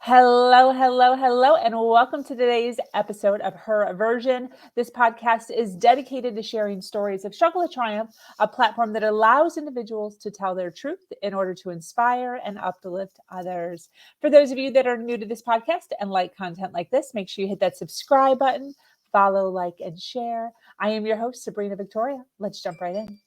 Hello, hello, hello, and welcome to today's episode of Her Version. This podcast is dedicated to sharing stories of struggle to triumph, a platform that allows individuals to tell their truth in order to inspire and uplift others. For those of you that are new to this podcast and like content like this, make sure you hit that subscribe button, follow, like, and share. I am your host, Sabrina Victoria. Let's jump right in.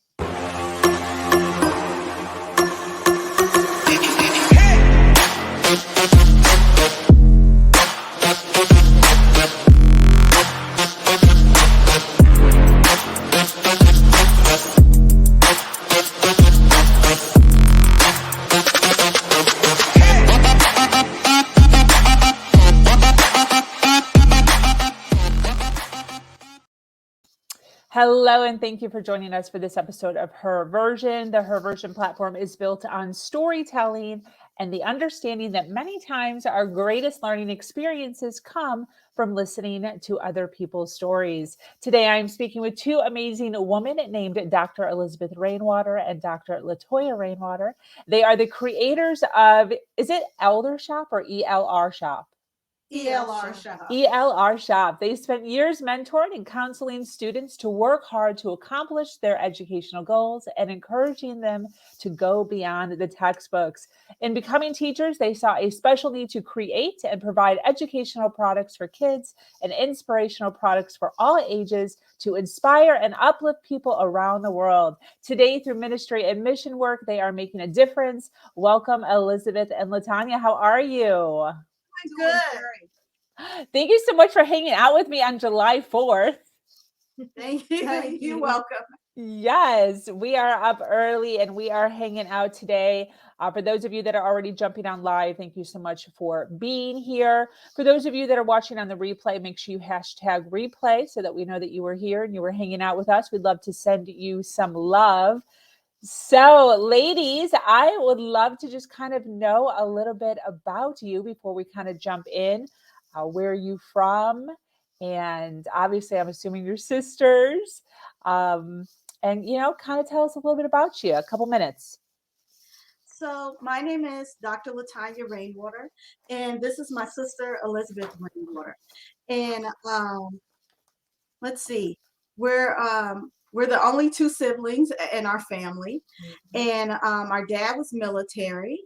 Hello, and thank you for joining us for this episode of Her Version. The Her Version platform is built on storytelling and the understanding that many times our greatest learning experiences come from listening to other people's stories. Today, I'm speaking with two amazing women named Dr. Elizabeth Rainwater and Dr. Latonya Rainwater. They are the creators of, is it ELRSHOP or ELRSHOP? ELRSHOP. ELRSHOP. They spent years mentoring and counseling students to work hard to accomplish their educational goals and encouraging them to go beyond the textbooks. In becoming teachers, they saw a special need to create and provide educational products for kids and inspirational products for all ages to inspire and uplift people around the world. Today, through ministry and mission work, they are making a difference. Welcome, Elizabeth and Latonya. How are you? Good. Thank you so much for hanging out with me on July 4th. Thank you. You're welcome. Yes, we are up early and we are hanging out today. For those of you that are already jumping on live, thank you so much for being here. For those of you that are watching on the replay, make sure you hashtag replay so that we know that you were here and you were hanging out with us. We'd love to send you some love. So, ladies, I would love to just kind of know a little bit about you before we kind of jump in. Where are you from? And obviously, I'm assuming you're sisters. And, kind of tell us a little bit about you, a couple minutes. So my name is Dr. Latonya Rainwater, and this is my sister Elizabeth Rainwater. And let's see, we're the only two siblings in our family, and our dad was military.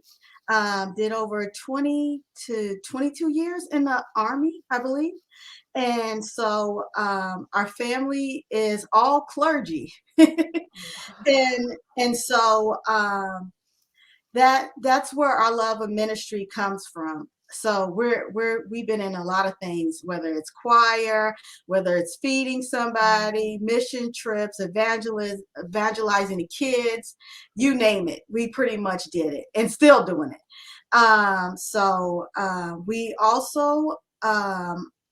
Did over 20 to 22 years in the Army, I believe. And so our family is all clergy. and so that's where our love of ministry comes from. So we've been in a lot of things, whether it's choir, whether it's feeding somebody, mission trips, evangelizing the kids, you name it. We pretty much did it and still doing it. We also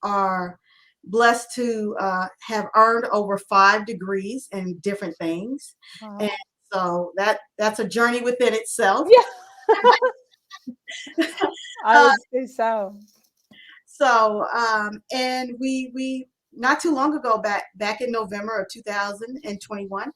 are blessed to have earned over 5 degrees in different things. Wow. And so that's a journey within itself. Yeah. I would say so. And we not too long ago, back in November of 2021,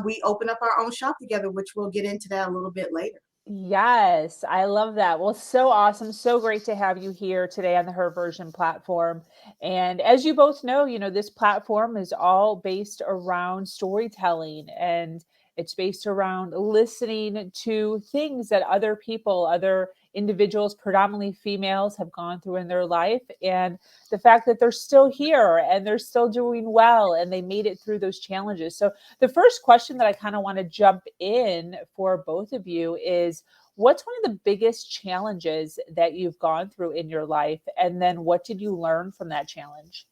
we opened up our own shop together, which we'll get into that a little bit later. Yes, I love that. Well, so awesome. So great to have you here today on the Her Version platform. And as you both know, this platform is all based around storytelling, and it's based around listening to things that other people, other individuals, predominantly females, have gone through in their life, and the fact that they're still here and they're still doing well and they made it through those challenges. So the first question that I kind of want to jump in for both of you is, what's one of the biggest challenges that you've gone through in your life? And then what did you learn from that challenge?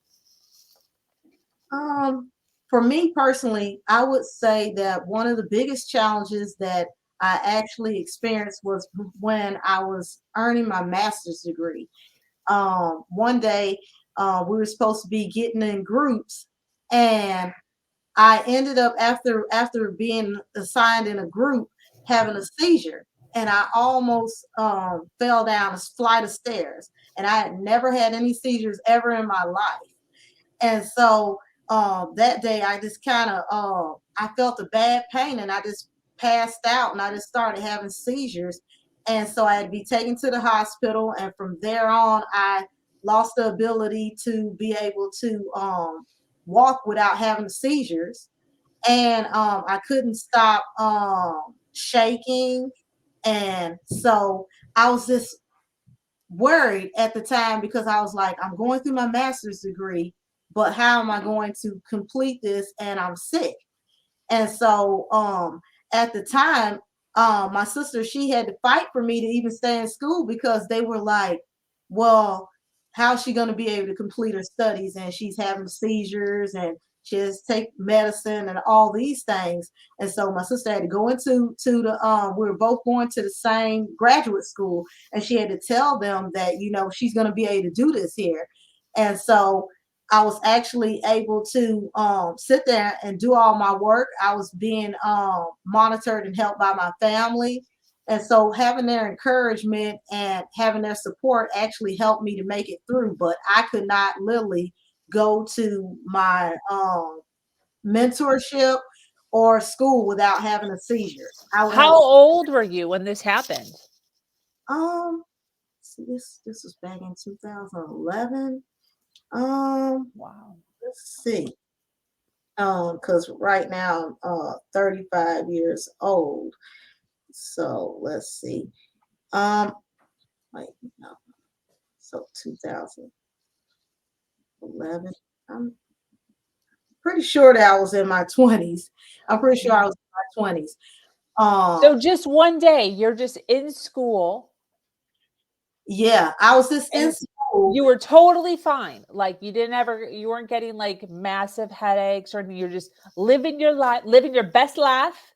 For me personally, I would say that one of the biggest challenges that I actually experienced was when I was earning my master's degree. One day, we were supposed to be getting in groups, and I ended up after being assigned in a group having a seizure, and I almost fell down a flight of stairs. And I had never had any seizures ever in my life, and so that day I just kind of I felt a bad pain, and I just passed out, and I just started having seizures. And so I had to be taken to the hospital. And from there on, I lost the ability to be able to walk without having seizures. And I couldn't stop shaking. And so I was just worried at the time because I was like, I'm going through my master's degree, but how am I going to complete this? And I'm sick. And so at the time, my sister, she had to fight for me to even stay in school because they were like, well, how's she going to be able to complete her studies? And she's having seizures and she has to take medicine and all these things. And so my sister had to go into the we were both going to the same graduate school, and she had to tell them that, you know, she's going to be able to do this here. And so I was actually able to sit there and do all my work. I was being monitored and helped by my family. And so having their encouragement and having their support actually helped me to make it through. But I could not literally go to my mentorship or school without having a seizure. I would have How old were you when this happened? um see, this was back in 2011. Um Wow. let's see. Because right now I'm 35 years old. So let's see. Um, wait, no. So 2011. I'm pretty sure that I was in my 20s. I'm pretty sure I was in my 20s. So just one day, you're just in school Yeah, I was just in and school. you were totally fine. Like you weren't getting like massive headaches or anything. You're just living your life, living your best life.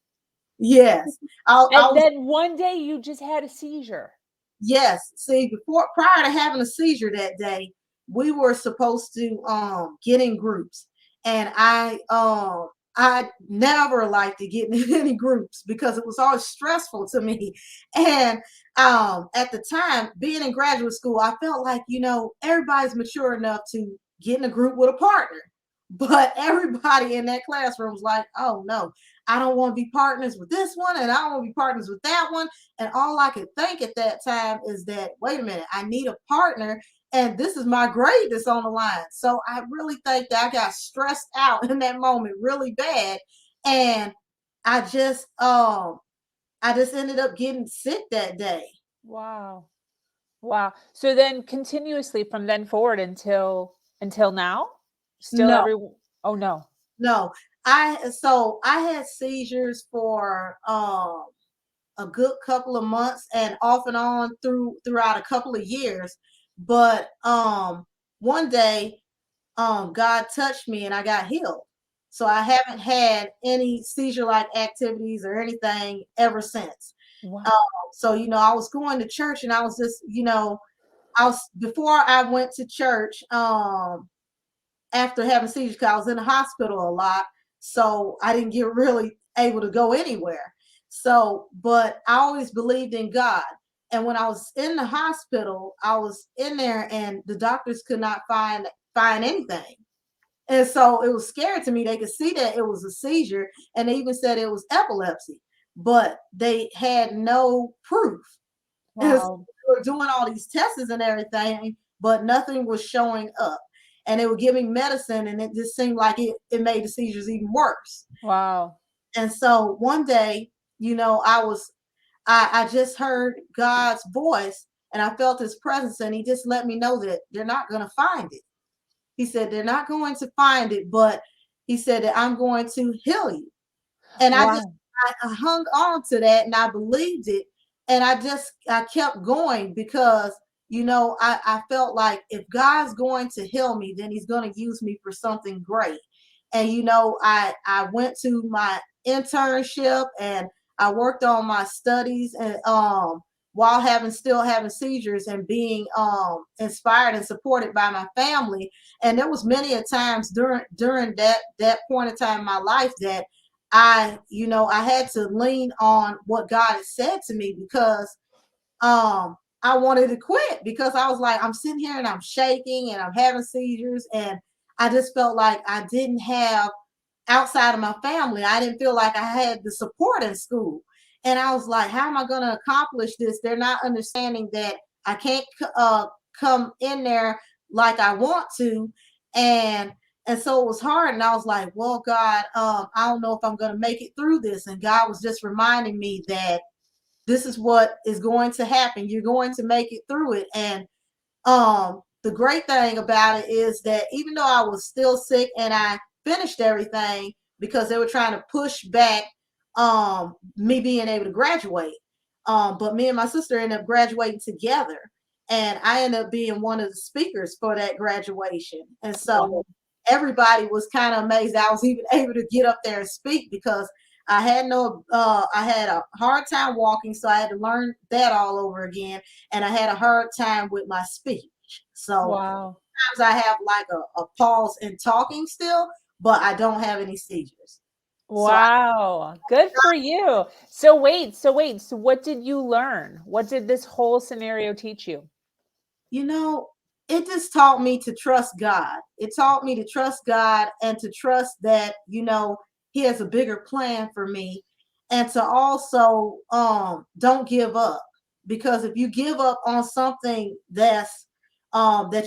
Yes, I And was. then one day you just had a seizure. Yes. See, before prior to having a seizure that day, we were supposed to get in groups. And I never liked to get in any groups because it was always stressful to me. And at the time, being in graduate school, I felt like, you know, everybody's mature enough to get in a group with a partner. But everybody in that classroom was like, oh no, I don't want to be partners with this one, and I don't want to be partners with that one. And all I could think at that time is that, wait a minute, I need a partner, and this is my grade that's on the line. So I really think that I got stressed out in that moment really bad. And I just ended up getting sick that day. Wow. Wow. So then continuously from then forward until now? Still No, every Oh no. no. I had seizures for a good couple of months and off and on throughout a couple of years. But one day God touched me and I got healed. So I haven't had any seizure like activities or anything ever since. Wow. Um, so, you know, I was going to church and I was just, you know, I was before I went to church, after having seizures, because I was in the hospital a lot. So I didn't get really able to go anywhere. So, but I always believed in God. And when I was in the hospital, I was in there and the doctors could not find anything. And so it was scary to me. They could see that it was a seizure and they even said it was epilepsy, but they had no proof. And so Wow. we were doing all these tests and everything, but nothing was showing up. And they were giving medicine, and it just seemed like it made the seizures even worse. Wow. And so one day, you know, I just heard God's voice and I felt his presence, and he just let me know that they're not going to find it. He said, they're not going to find it, but he said that I'm going to heal you. And Wow. I hung on to that and I believed it. And I kept going because, you know, I felt like if God's going to heal me, then he's going to use me for something great. And, you know, I went to my internship and I worked on my studies and while still having seizures and being inspired and supported by my family. And there was many a times during that point in time in my life that you know, I had to lean on what God had said to me because I wanted to quit because I was like, I'm sitting here and I'm shaking and I'm having seizures, and I just felt like I didn't have outside of my family. I didn't feel like I had the support in school. And I was like, how am I going to accomplish this? They're not understanding that I can't come in there like I want to. And and so it was hard. And I was like, well, God, I don't know if I'm going to make it through this. And God was just reminding me that this is what is going to happen. You're going to make it through it. And the great thing about it is that even though I was still sick and I finished everything because they were trying to push back me being able to graduate. But me and my sister ended up graduating together, and I ended up being one of the speakers for that graduation. And so Wow. everybody was kind of amazed I was even able to get up there and speak because I had a hard time walking, so I had to learn that all over again, and I had a hard time with my speech. So Wow. sometimes I have like a pause in talking still, but I don't have any seizures. So Wow. Good for you. So what did you learn? What did this whole scenario teach you? you know, it just taught me to trust God. It taught me to trust God and to trust that, He has a bigger plan for me, and to also don't give up. Because if you give up on something that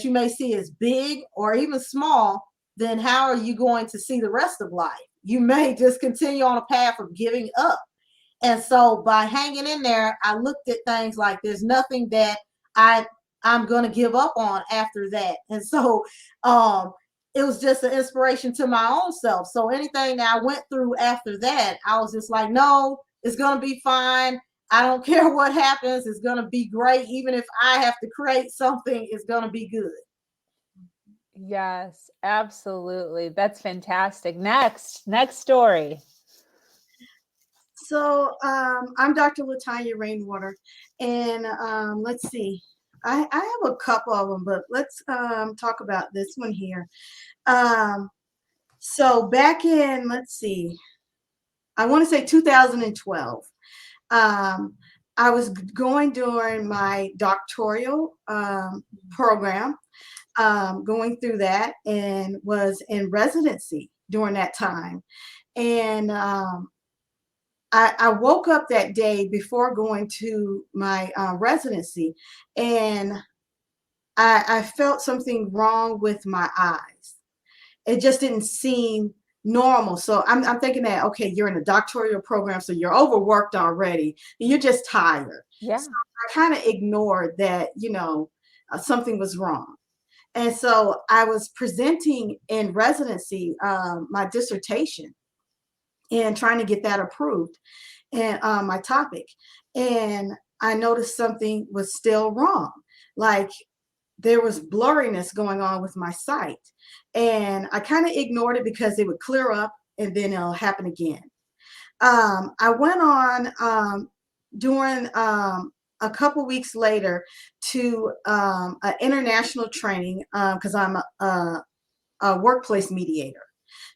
you may see as big or even small, then how are you going to see the rest of life? You may just continue on a path of giving up. And so by hanging in there, I looked at things like there's nothing that I I'm gonna give up on after that. And so it was just an inspiration to my own self. So anything that I went through after that, I was just like, no, it's gonna be fine. I don't care what happens, it's gonna be great. Even if I have to create something, it's gonna be good. Yes, absolutely. That's fantastic. Next story. So I'm Dr. Latonya Rainwater, and let's see. I have a couple of them, but let's talk about this one here. Um, so back in, let's see, I want to say 2012. Um, I was going during my doctoral program, going through that, and was in residency during that time. And I woke up that day before going to my residency, and I felt something wrong with my eyes. It just didn't seem normal. So I'm thinking that, okay, you're in a doctoral program, so you're overworked already, and you're just tired. So Yeah. I kind of ignored that, something was wrong. And so I was presenting in residency my dissertation and trying to get that approved and my topic. And I noticed something was still wrong. Like there was blurriness going on with my sight. And I kind of ignored it because it would clear up and then it'll happen again. I went on during a couple weeks later to an international training because I'm a workplace mediator.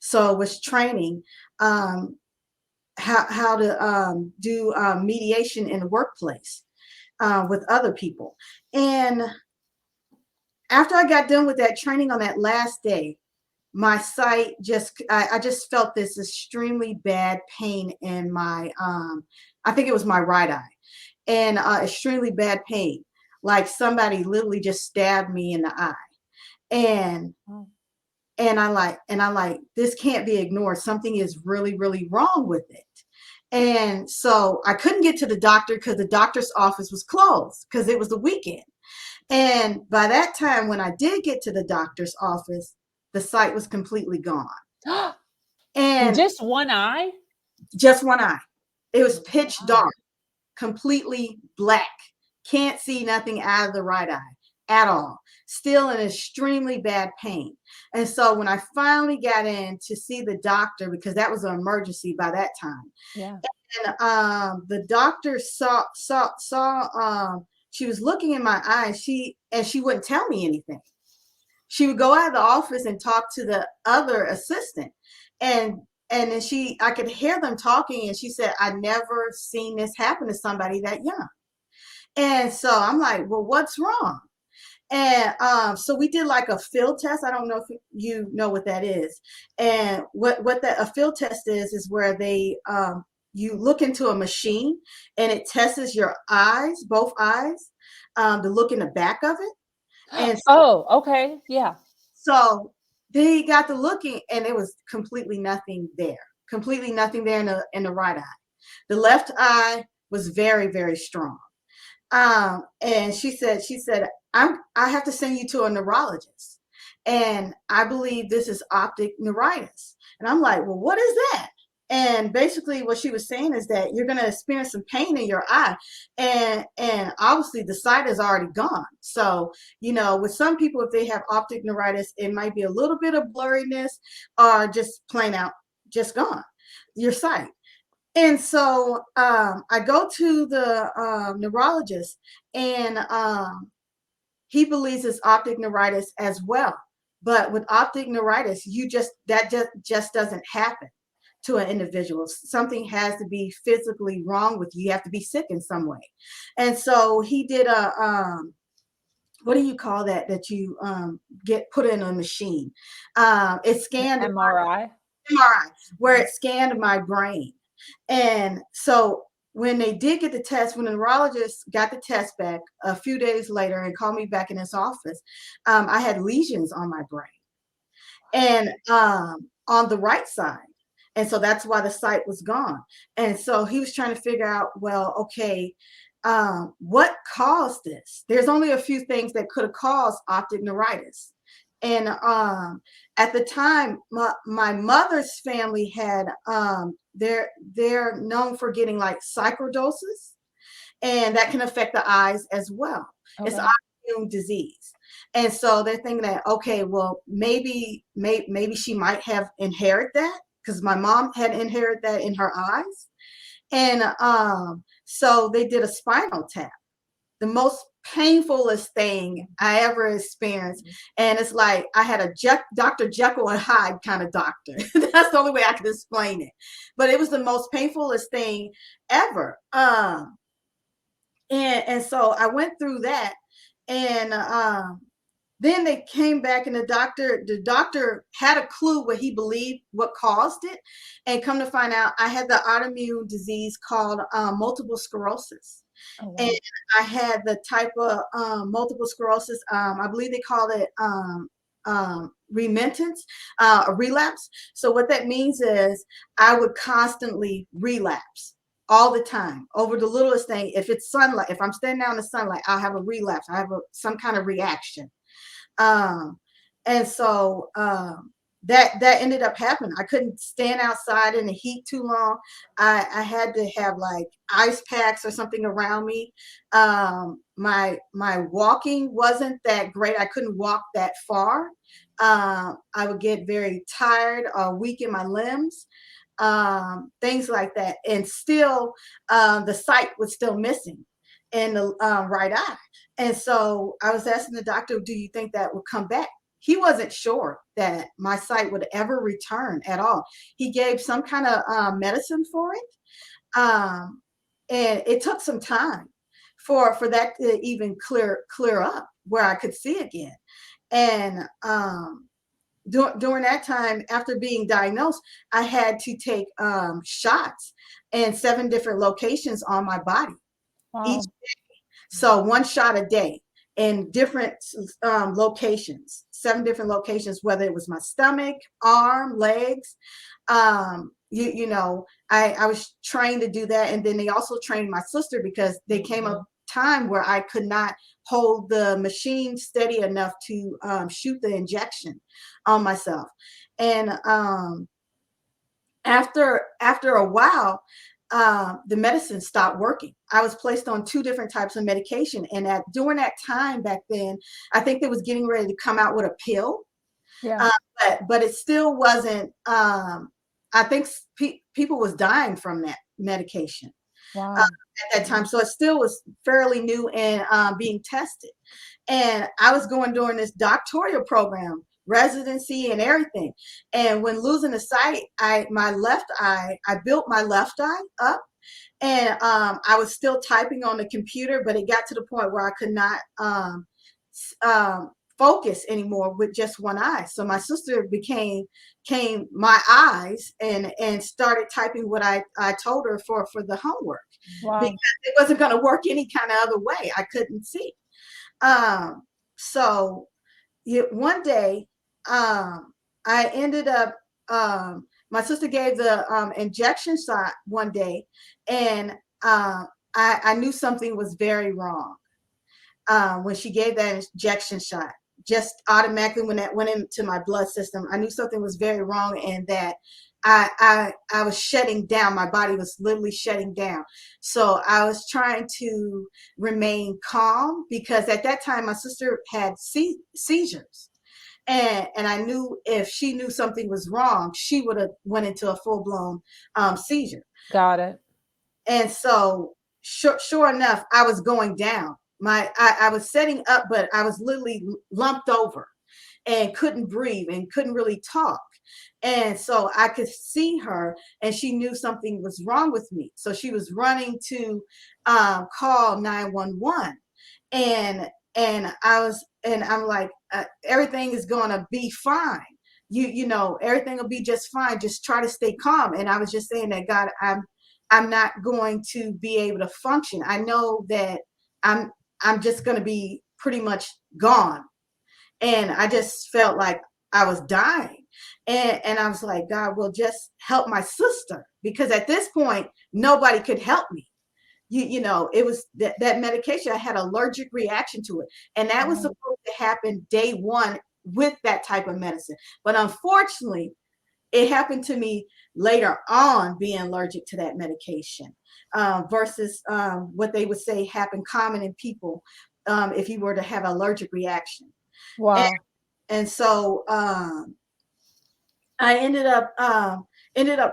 So I was training um, how to do mediation in the workplace with other people. And after I got done with that training on that last day, my sight I just felt this extremely bad pain in my I think it was my right eye, and extremely bad pain, like somebody literally just stabbed me in the eye. And Oh, and I like, this can't be ignored. Something is really, really wrong with it. And so I couldn't get to the doctor because the doctor's office was closed because it was the weekend. And by that time, when I did get to the doctor's office, the sight was completely gone. in And just one eye? just one eye. It was pitch Wow. dark, completely black. Can't see nothing out of the right eye at all. Still in extremely bad pain. And so when I finally got in to see the doctor, because that was an emergency by that time, Yeah. and the doctor saw she was looking in my eyes. She wouldn't tell me anything. She would go out of the office and talk to the other assistant, and then I could hear them talking, and she said, I never seen this happen to somebody that young. And so I'm like, well, what's wrong? And so we did like a field test. I don't know if you know what that is. And what that a field test is where they you look into a machine and it tests your eyes, both eyes, to look in the back of it. And Oh, okay. Yeah. so they got to looking, and it was completely nothing there in the right eye. The left eye was very, very strong. And she said, I have to send you to a neurologist. And I believe this is optic neuritis. And I'm like, well, what is that? And basically what she was saying is that you're going to experience some pain in your eye. And obviously the sight is already gone. So, with some people, if they have optic neuritis, it might be a little bit of blurriness or just plain out, just gone, your sight. And so I go to the neurologist, and he believes it's optic neuritis as well. But with optic neuritis, that just doesn't happen to an individual. Something has to be physically wrong with you. You have to be sick in some way. And so he did a what do you call that you get put in a machine? It An scanned MRI. MRI, where it scanned my brain. And so when they did get the test, when the neurologist got the test back a few days later and called me back in his office, I had lesions on my brain and on the right side. And so that's why the sight was gone. And so he was trying to figure out, well, okay, what caused this? There's only a few things that could have caused optic neuritis. And at the time, my mother's family had they're known for getting like psychrodoses, and that can affect the eyes as well. It's Okay. autoimmune disease. And so they're thinking that, okay, well, maybe she might have inherited that, because my mom had inherited that in her eyes. And so they did a spinal tap, the most painfulest thing I ever experienced. And it's like I had a Dr. Jekyll and Hyde kind of doctor. That's the only way I could explain it. But it was the most painfulest thing ever. And so I went through that, and then they came back, and the doctor had a clue what he believed what caused it, and come to find out I had the autoimmune disease called multiple sclerosis. Oh, And wow. I had the type of multiple sclerosis. I believe they call it remittance, a relapse. So what that means is I would constantly relapse all the time over the littlest thing. If it's sunlight, if I'm standing out in the sunlight, I'll have a relapse. I have some kind of reaction. Um, and so that ended up happening. I couldn't stand outside in the heat too long. I had to have like ice packs or something around me. My walking wasn't that great. I couldn't walk that far. I would get very tired or weak in my limbs, things like that. And still, the sight was still missing in the right eye. And so I was asking the doctor, do you think that would come back? He wasn't sure that my sight would ever return at all. He gave some kind of medicine for it. And it took some time for that to even clear up where I could see again. And during that time, after being diagnosed, I had to take shots in 7 different locations on my body each. Wow. So 1 shot a day in different locations, 7 different locations, whether it was my stomach, arm, legs. I was trained to do that. And then they also trained my sister, because they came up time where I could not hold the machine steady enough to shoot the injection on myself. And after a while, the medicine stopped working. I was placed on 2 different types of medication, and during that time back then, I think they was getting ready to come out with a pill, Yeah. uh, but it still wasn't. I think people was dying from that medication Wow. at that time, so it still was fairly new and being tested. And I was going during this doctoral program, residency and everything. And when losing the sight, I built my left eye up, and I was still typing on the computer, but it got to the point where I could not focus anymore with just one eye. So my sister came my eyes and started typing what I told her for the homework, because Wow. it wasn't going to work any kind of other way. I couldn't see. So one day, I ended up, my sister gave the injection shot one day, and I knew something was very wrong when she gave that injection shot. Just automatically, when that went into my blood system, I knew something was very wrong, and that I was shutting down. My body was literally shutting down. So I was trying to remain calm, because at that time my sister had seizures, and I knew if she knew something was wrong, she would have went into a full blown seizure. Got it. And so sure enough, I was going down. I was setting up, but I was literally lumped over and couldn't breathe and couldn't really talk. And so I could see her, and she knew something was wrong with me. So she was running to call 911. And I'm like, everything is gonna be fine. Everything will be just fine. Just try to stay calm. And I was just saying that, God, I'm not going to be able to function. I know that I'm I'm just gonna be pretty much gone. And I just felt like I was dying. And I was like, God will just help my sister, because at this point nobody could help me. It was that medication. I had allergic reaction to it, and that was Wow. supposed to happen day one with that type of medicine. But unfortunately, it happened to me later on, being allergic to that medication, versus what they would say happened common in people, if you were to have allergic reaction. And, Wow. and so I ended up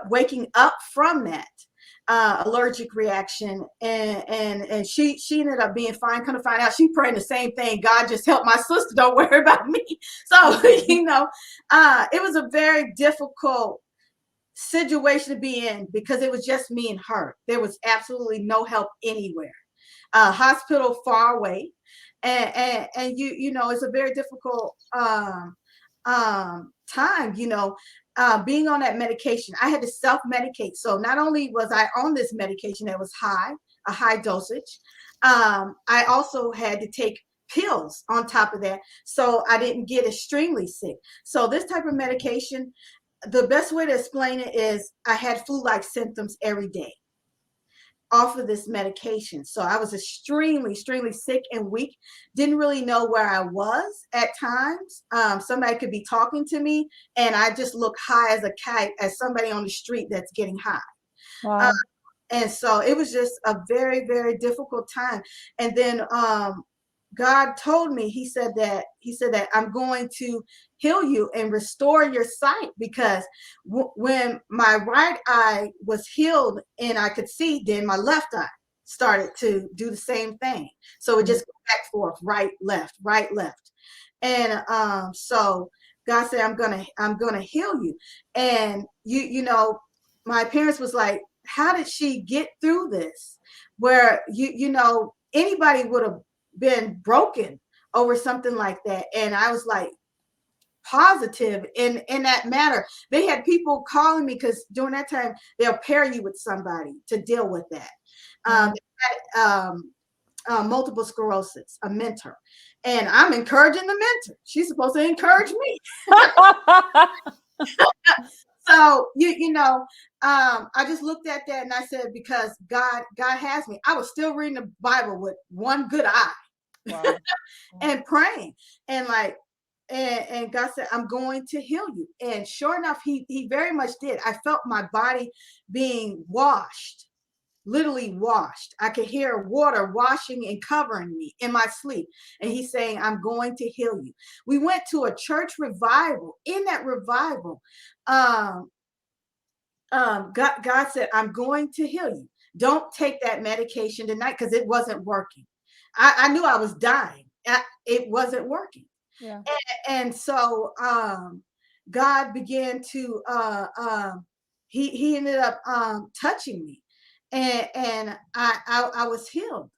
waking up from that allergic reaction, and she ended up being fine. Kind of find out, she praying the same thing: God, just help my sister, don't worry about me. So Mhm. it was a very difficult situation to be in, because it was just me and her. There was absolutely no help anywhere. Hospital far away, and it's a very difficult time. Being on that medication, I had to self medicate. So not only was I on this medication that was a high dosage, I also had to take pills on top of that, so I didn't get extremely sick. So this type of medication, the best way to explain it is, I had flu-like symptoms every day off of this medication. So I was extremely, extremely sick and weak. Didn't really know where I was at times. Somebody could be talking to me, and I just look high as a kite as somebody on the street that's getting high. Uh, Wow. and so it was just a very, very difficult time. And then God told me, he said that I'm going to heal you and restore your sight, because when my right eye was healed and I could see, then my left eye started to do the same thing. So it Mhm. just go back forth, right, left, right, left. And so God said, I'm gonna heal you. And my parents was like, how did she get through this? Where anybody would have been broken over something like that. And I was like, positive in that matter. They had people calling me, because during that time they'll pair you with somebody to deal with that. Wow. They had, multiple sclerosis, a mentor, and I'm encouraging the mentor. She's supposed to encourage me. So I just looked at that and I said, because God has me. I was still reading the Bible with one good eye Wow. Wow. and praying, and like, and God said, I'm going to heal you. And sure enough, he very much did. I felt my body being washed, literally washed. I could hear water washing and covering me in my sleep. And he's saying, I'm going to heal you. We went to a church revival. In that revival, um, God said, I'm going to heal you. Don't take that medication tonight, because it wasn't working. I knew I was dying. It wasn't working. Yeah. And so God began to he ended up touching me, and I was healed.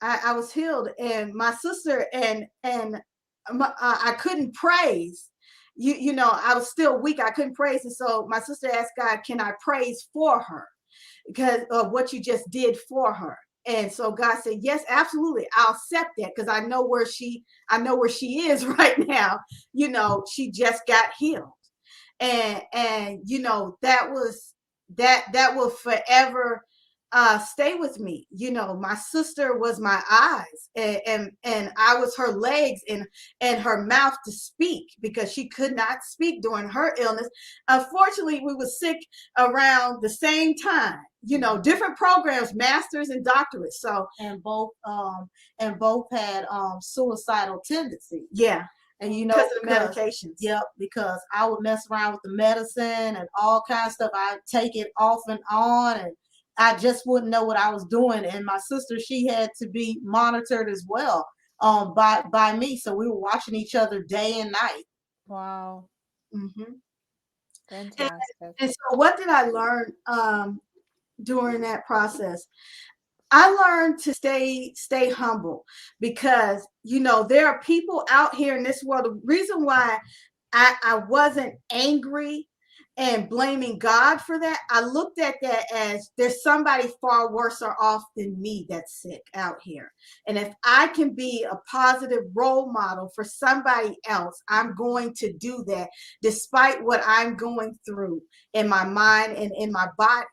I was healed, and my sister and I couldn't praise. I was still weak. I couldn't praise. And so my sister asked God, can I praise for her? Because of what you just did for her. And so God said, yes, absolutely. I'll accept that because I know where she is right now. She just got healed. And that will forever stay with me. My sister was my eyes, and I was her legs and her mouth to speak, because she could not speak during her illness. Unfortunately, we were sick around the same time, different programs, masters and doctorates. So and both had suicidal tendencies. yeah, And because of the medications. Yep, because I would mess around with the medicine and all kinds of stuff. I'd take it off and on, and I just wouldn't know what I was doing. And my sister, she had to be monitored as well, by me. So we were watching each other day and night. Wow. Mm-hmm. And, Fantastic. and so what did I learn during that process? I learned to stay humble, because there are people out here in this world. The reason why I wasn't angry and blaming God for that, I looked at that as there's somebody far worse off than me that's sick out here. And if I can be a positive role model for somebody else, I'm going to do that despite what I'm going through in my mind and in my body.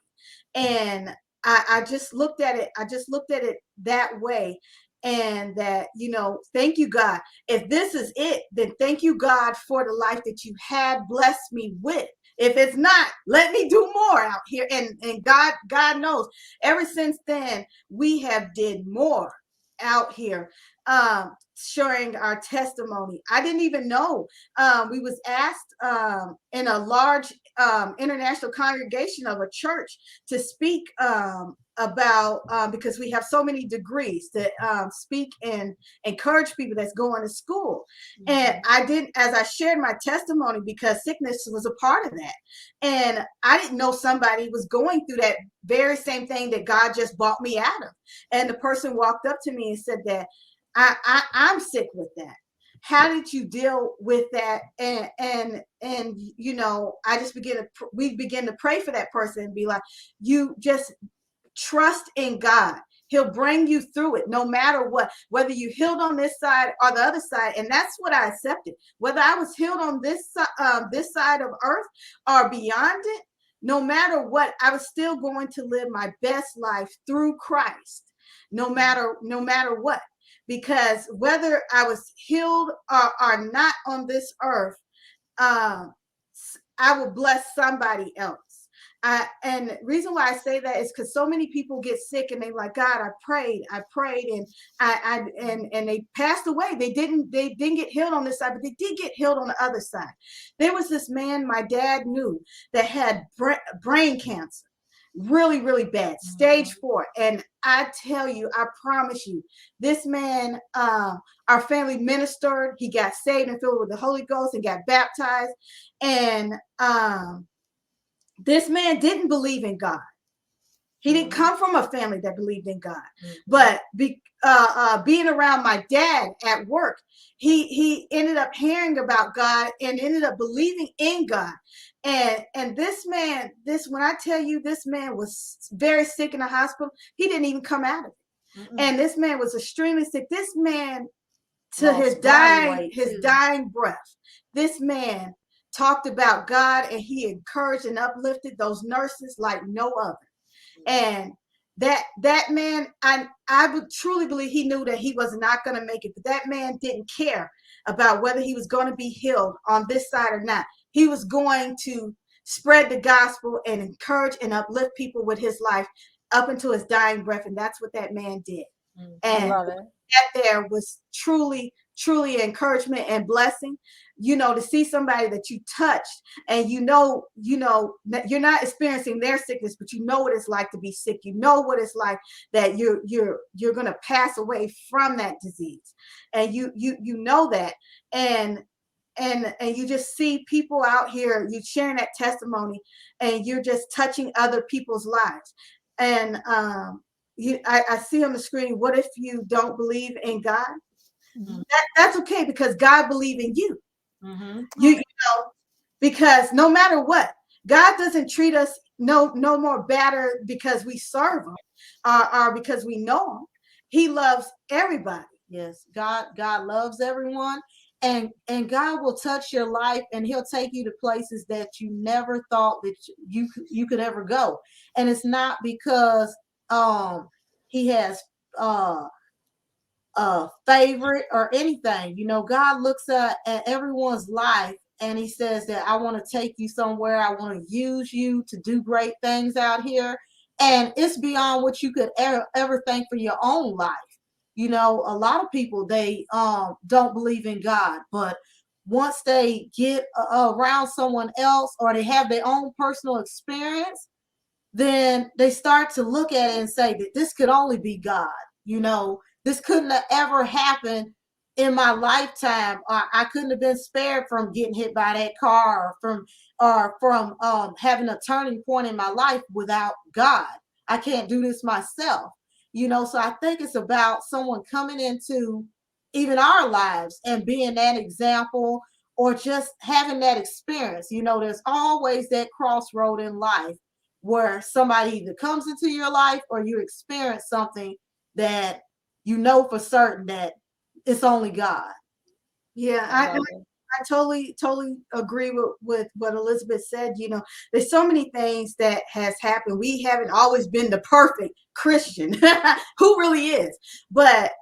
And I just looked at it. I just looked at it that way. And that, thank you, God. If this is it, then thank you, God, for the life that you have blessed me with. If it's not, let me do more out here. And God knows, ever since then, we have did more out here, sharing our testimony. I didn't even know. We was asked in a large international congregation of a church to speak about, because we have so many degrees, to speak and encourage people that's going to school. And I didn't, as I shared my testimony, because sickness was a part of that. And I didn't know somebody was going through that very same thing that God just brought me out of. And the person walked up to me and said that I'm sick with that. How did you deal with that? And I just we begin to pray for that person and be like, you just trust in God. He'll bring you through it no matter what, whether you healed on this side or the other side. And that's what I accepted. Whether I was healed on this side of earth or beyond it, no matter what, I was still going to live my best life through Christ, no matter what. Because whether I was healed or not on this earth, I will bless somebody else. And the reason why I say that is because so many people get sick and they're like, God, I prayed, and and they passed away. They didn't get healed on this side, but they did get healed on the other side. There was this man my dad knew that had brain cancer, really, really bad, stage 4. And I tell you, I promise you, this man, our family ministered. He got saved and filled with the Holy Ghost and got baptized. And this man didn't believe in God. He didn't come from a family that believed in God. But being around my dad at work, he ended up hearing about God and ended up believing in God. And this man, when I tell you, this man was very sick in the hospital, he didn't even come out of it. And this man was extremely sick. This man, to his dying breath, this man talked about God, and he encouraged and uplifted those nurses like no other. And that man, I would truly believe he knew that he was not going to make it, but that man didn't care about whether he was going to be healed on this side or not. He was going to spread the gospel and encourage and uplift people with his life up until his dying breath. And that's what that man did. And I love it. That there was truly encouragement and blessing, to see somebody that you touched, and that you're not experiencing their sickness, but you know what it's like to be sick. You know what it's like that you're going to pass away from that disease, and you know that. And you just see people out here, you sharing that testimony, and you're just touching other people's lives. And I see on the screen, what if you don't believe in God? Mhm. That's okay, because God believes in you. Mm-hmm. You know, because no matter what, God doesn't treat us no more better because we serve him, or because we know him. He loves everybody. Yes, God loves everyone, and God will touch your life, and He'll take you to places that you never thought that you could ever go. And it's not because He has uh a favorite or anything. You know, God looks at everyone's life and He says that I want to take you somewhere. I want to use you to do great things out here. And it's beyond what you could ever think for your own life. You know, a lot of people, they don't believe in God, but once they get around someone else, or they have their own personal experience, then they start to look at it and say that this could only be God. You know, this couldn't have ever happened in my lifetime. Or I couldn't have been spared from getting hit by that car, or from having a turning point in my life without God. I can't do this myself. You know, so I think it's about someone coming into even our lives and being that example, or just having that experience. You know, there's always that crossroad in life where somebody either comes into your life, or you experience something that you know for certain that it's only God. Yeah, I love it. I totally agree with what Elizabeth said. You know, there's so many things that has happened. We haven't always been the perfect Christian, who really is, but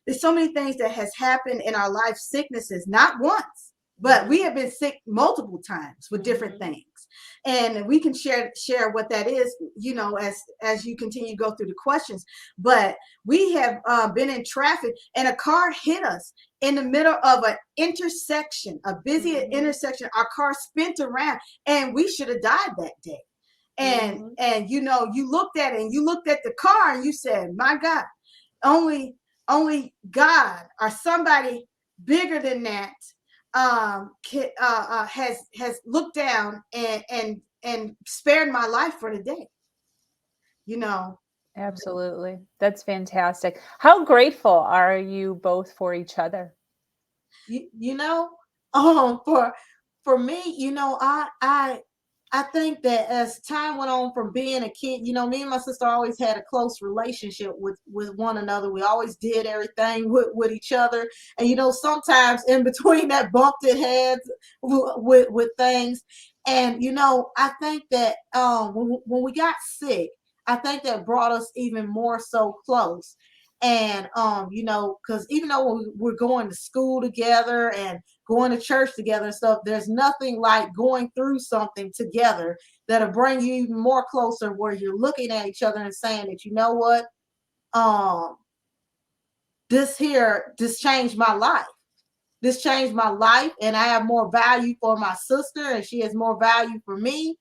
there's so many things that has happened in our life, sicknesses, not once, but we have been sick multiple times with different things. And we can share what that is, you know, as you continue to go through the questions. But we have been in traffic and a car hit us in the middle of an intersection, a busy intersection. Our car spent around, and we should have died that day. And you know, you looked at it, and you looked at the car, and you said, my God, only God or somebody bigger than that has looked down and spared my life for the day. You know, Absolutely. That's fantastic. How grateful are you both for each other? You know, for me, you know, I think that as time went on from being a kid, you know, me and my sister always had a close relationship with one another. We always did everything with each other, and you know, sometimes in between that bumped heads with things. And you know, I think that when we got sick, I think that brought us even more so close. And you know, because even though we're going to school together and going to church together and stuff, there's nothing like going through something together that'll bring you even more closer, where you're looking at each other and saying that, you know what, um this changed my life. This changed my life, and I have more value for my sister, and she has more value for me.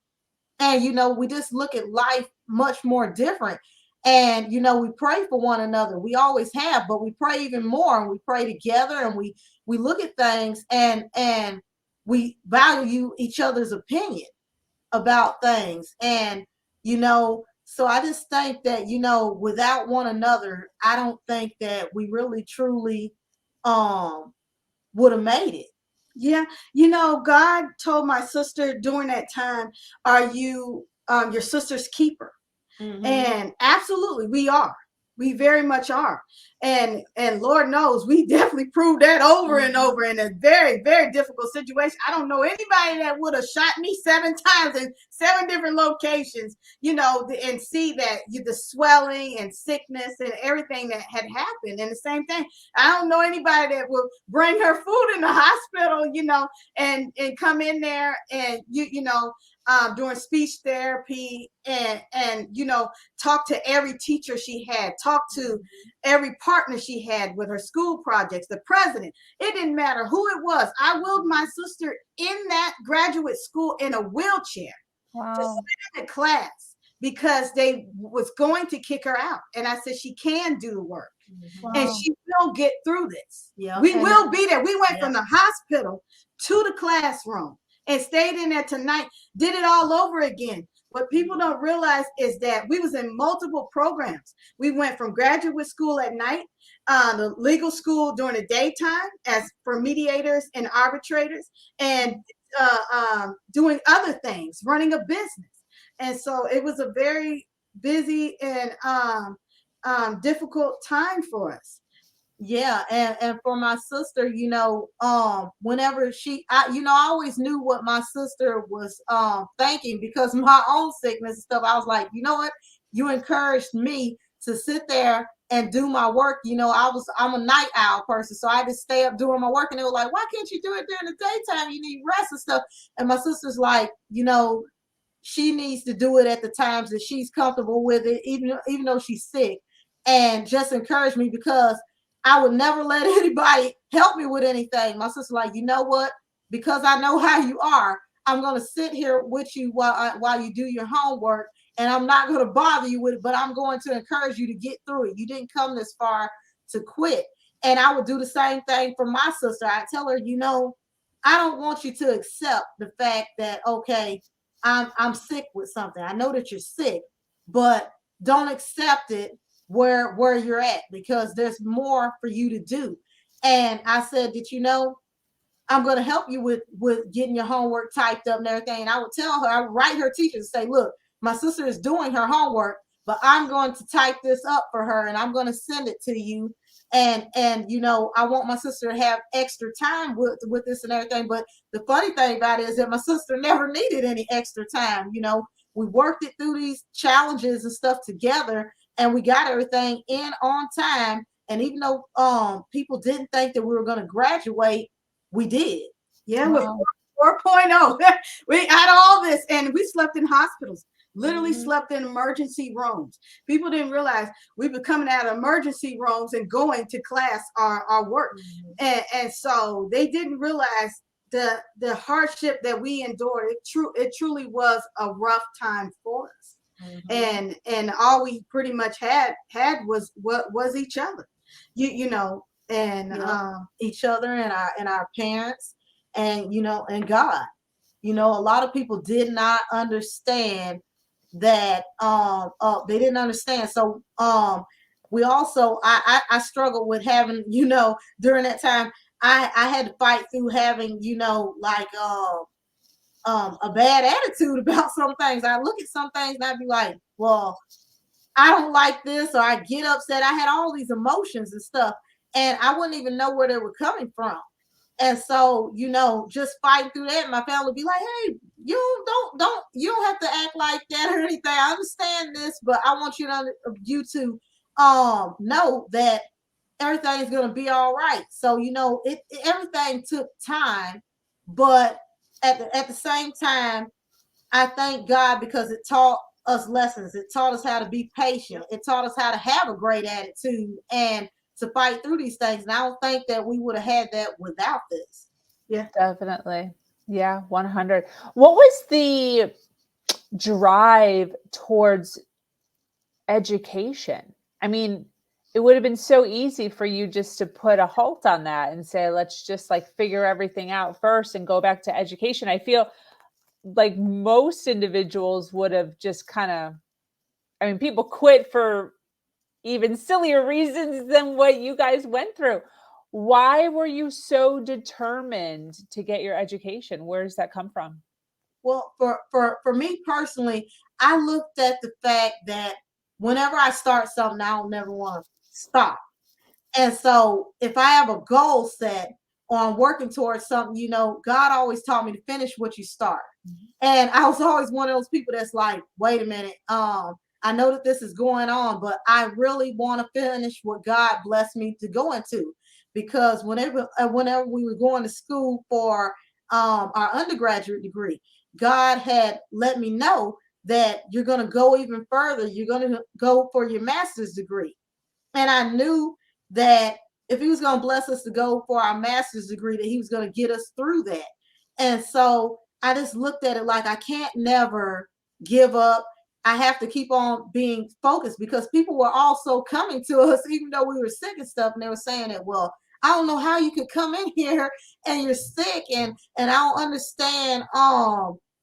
And you know, we just look at life much more different. And you know, we pray for one another. We always have, but we pray even more, and we pray together, and we look at things, and we value each other's opinion about things. And you know, so I just think that, you know, without one another, I don't think that we really truly um would have made it. yeah, you know, God told my sister during that time, "Are you your sister's keeper?" Mm-hmm. And absolutely, we are. We very much are. And Lord knows we definitely proved that over and Mm-hmm. over in a very difficult situation. I don't know anybody that would have shot me 7 times in 7 different locations, you know, and see that the swelling and sickness and everything that had happened. And the same thing, I don't know anybody that would bring her food in the hospital, you know, and come in there and you know, doing speech therapy and you know, talk to every teacher she had, talk to every partner she had with her school projects, the president. It didn't matter who it was. I willed my sister in that graduate school in a wheelchair to Wow. sit in the class because they was going to kick her out. And I said, she can do the work and Wow. she will get through this. Yeah. We And will be there. We went yeah. from the hospital to the classroom and stayed in there tonight, did it all over again. What people don't realize is that we was in multiple programs. We went from graduate school at night, the legal school during the daytime as for mediators and arbitrators, and doing other things, running a business. And so it was a very busy and difficult time for us. Yeah, and for my sister, whenever I always knew what my sister was thinking because my own sickness and stuff. I was like, you know what? You encouraged me to sit there and do my work. I'm a night owl person, so I just stay up doing my work. And they were like, why can't you do it during the daytime? You need rest and stuff. And my sister's like, she needs to do it at the times that she's comfortable with it, even though she's sick, and just encourage me because I would never let anybody help me with anything. My sister's like, you know what? Because I know how you are, I'm gonna sit here with you while you do your homework, and I'm not gonna bother you with it, but I'm going to encourage you to get through it. You didn't come this far to quit. And I would do the same thing for my sister. I tell her, I don't want you to accept the fact that, okay, I'm sick with something. I know that you're sick, but don't accept it where you're at because there's more for you to do. And I said, did you know I'm going to help you with getting your homework typed up and everything. And I would tell her, I would write her teacher to say, look, my sister is doing her homework, but I'm going to type this up for her and I'm going to send it to you. And I want my sister to have extra time with this and everything. But the funny thing about it is that my sister never needed any extra time. We worked it through these challenges and stuff together, and we got everything in on time. And even though people didn't think that we were going to graduate, we did. Yeah, with Wow. 4.0. We had all this, and we slept in hospitals. Literally Mhm. slept in emergency rooms. People didn't realize we were coming out of emergency rooms and going to class our work. And so they didn't realize the hardship that we endured. It truly was a rough time for us. And all we pretty much had was what was each other. And Yeah, each other and our parents and God. A lot of people did not understand that they didn't understand. So we also I struggled with having, during that time I had to fight through having, like a bad attitude about some things. I look at some things and I'd be like, well, I don't like this, or I get upset. I had all these emotions and stuff, and I wouldn't even know where they were coming from. And so, just fighting through that, my family would be like, hey, you don't have to act like that or anything. I understand this, but I want you to know that everything's gonna be all right. So, everything took time, but at the same time, I thank God because it taught us lessons. It taught us how to be patient. It taught us how to have a great attitude and to fight through these things. And I don't think that we would have had that without this. Yeah. Definitely. Yeah, 100. What was the drive towards education? I mean, it would have been so easy for you just to put a halt on that and say, let's just like figure everything out first and go back to education. I feel like most individuals would have just kind of, I mean, people quit for even sillier reasons than what you guys went through. Why were you so determined to get your education? Where does that come from? Well, for me personally, I looked at the fact that whenever I start something, I don't never want to stop. And so if I have a goal set on working towards something, God always taught me to finish what you start. And I was always one of those people that's like, wait a minute, I know that this is going on, but I really want to finish what God blessed me to go into. Because whenever we were going to school for our undergraduate degree, God had let me know that you're going to go even further. You're going to go for your master's degree. And I knew that if he was going to bless us to go for our master's degree, that he was going to get us through that. And so I just looked at it like I can't never give up. I have to keep on being focused because people were also coming to us, even though we were sick and stuff. And they were saying that, well, I don't know how you could come in here and you're sick and I don't understand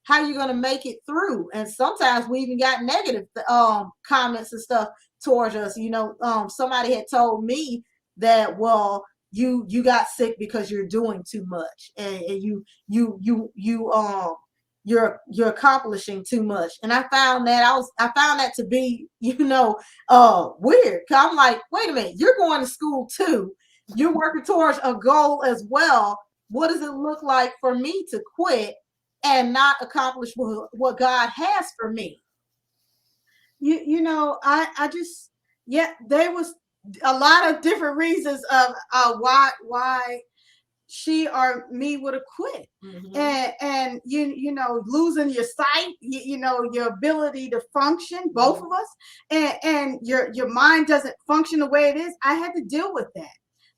how you're going to make it through. And sometimes we even got negative comments and stuff towards us. Somebody had told me that, well, you got sick because you're doing too much, and you're accomplishing too much. And I found that to be, weird. 'Cause I'm like, wait a minute, you're going to school too. You're working towards a goal as well. What does it look like for me to quit and not accomplish what God has for me? I just, yeah, there was a lot of different reasons of why she or me would have quit. And losing your sight, your ability to function, both of us, and your mind doesn't function the way it is. I had to deal with that.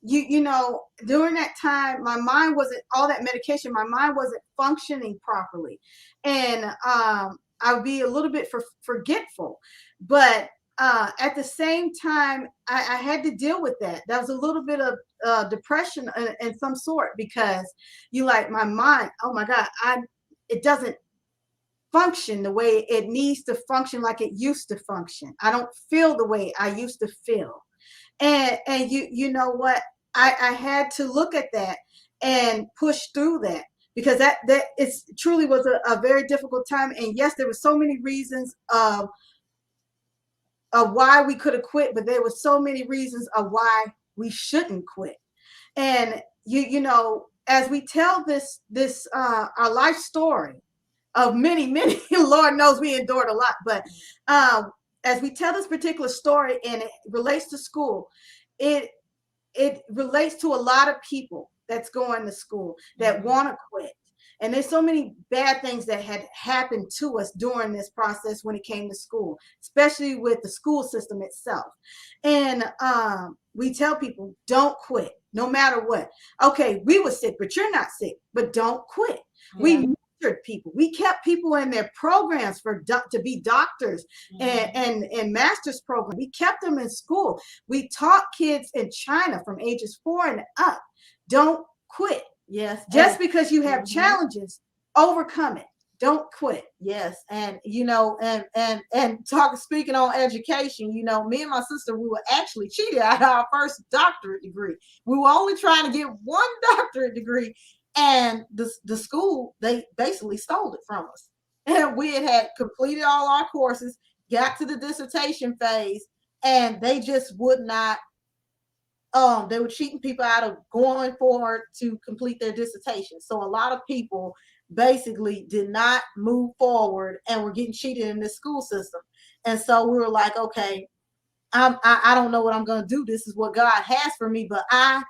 During that time, my mind wasn't, all that medication, my mind wasn't functioning properly, and I would be a little bit forgetful. But at the same time, I had to deal with that. That was a little bit of depression in some sort, because my mind, oh my God, it doesn't function the way it needs to function, like it used to function. I don't feel the way I used to feel. And you know what? I had to look at that and push through that, because that it's truly was a very difficult time. And yes, there were so many reasons of why we could have quit, but there were so many reasons of why we shouldn't quit. And as we tell this our life story of many, many, Lord knows we endured a lot, but as we tell this particular story and it relates to school, it relates to a lot of people that's going to school that want to quit. And there's so many bad things that had happened to us during this process when it came to school, especially with the school system itself. And we tell people, don't quit, no matter what. Okay, we were sick, but you're not sick, but don't quit. Yeah. We mentored people. We kept people in their programs to be doctors and master's program. We kept them in school. We taught kids in China from ages 4 and up, don't quit. Yes. Just because you have challenges, overcome it. Don't quit. Yes. And speaking on education, me and my sister, we were actually cheated out of our first doctorate degree. We were only trying to get one doctorate degree, and the school, they basically stole it from us. And we had completed all our courses, got to the dissertation phase, and they just would not. They were cheating people out of going forward to complete their dissertation. So a lot of people basically did not move forward and were getting cheated in this school system. And so we were like, okay, I don't know what I'm going to do. This is what God has for me, but I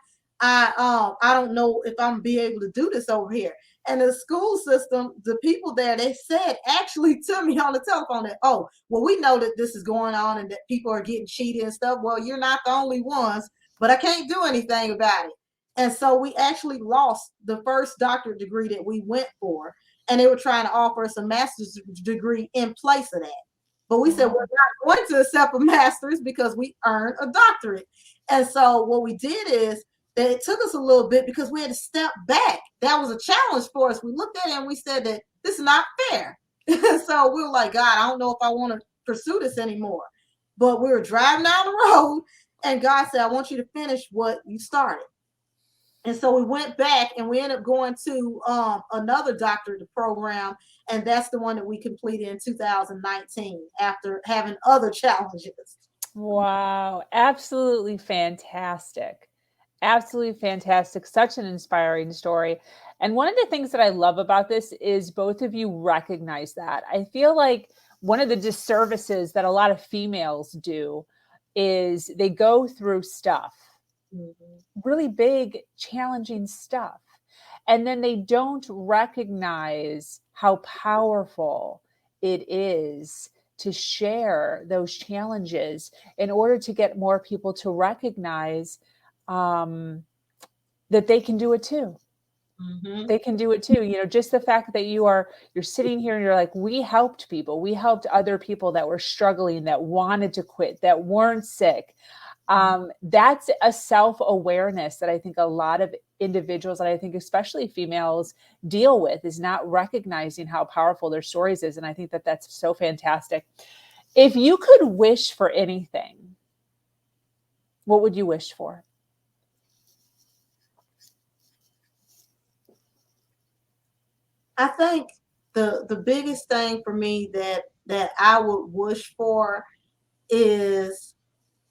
don't know if I'm gonna be able to do this over here. And the school system, the people there, they said actually to me on the telephone that, oh, well, we know that this is going on and that people are getting cheated and stuff. Well, you're not the only ones, but I can't do anything about it. And so we actually lost the first doctorate degree that we went for, and they were trying to offer us a master's degree in place of that. But we said, we're not going to accept a master's because we earned a doctorate. And so what we did is that it took us a little bit because we had to step back. That was a challenge for us. We looked at it and we said that this is not fair. So we were like, God, I don't know if I want to pursue this anymore. But we were driving down the road and God said, I want you to finish what you started. And so we went back and we ended up going to another doctorate program. And that's the one that we completed in 2019 after having other challenges. Wow. Absolutely fantastic. Absolutely fantastic. Such an inspiring story. And one of the things that I love about this is both of you recognize that. I feel like one of the disservices that a lot of females do is they go through stuff, really big, challenging stuff. And then they don't recognize how powerful it is to share those challenges in order to get more people to recognize that they can do it too. They can do it too. Just the fact that you're sitting here and you're like, we helped people. We helped other people that were struggling, that wanted to quit, that weren't sick. That's a self-awareness that I think a lot of individuals, and I think especially females, deal with, is not recognizing how powerful their stories is. And I think that that's so fantastic. If you could wish for anything, what would you wish for? I think the biggest thing for me that I would wish for is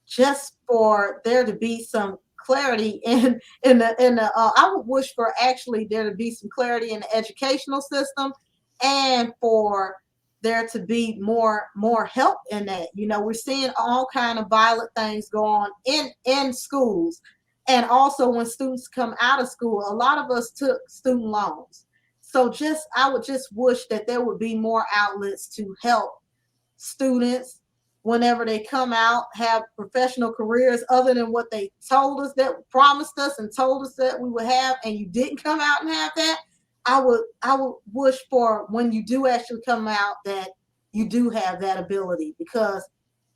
just for there to be some clarity in the I would wish for actually there to be some clarity in the educational system, and for there to be more help in that. We're seeing all kind of violent things go on in schools, and also when students come out of school, a lot of us took student loans. So just I would just wish that there would be more outlets to help students whenever they come out have professional careers other than what they told us, that promised us and told us that we would have, and you didn't come out and have that. I would wish for when you do actually come out that you do have that ability, because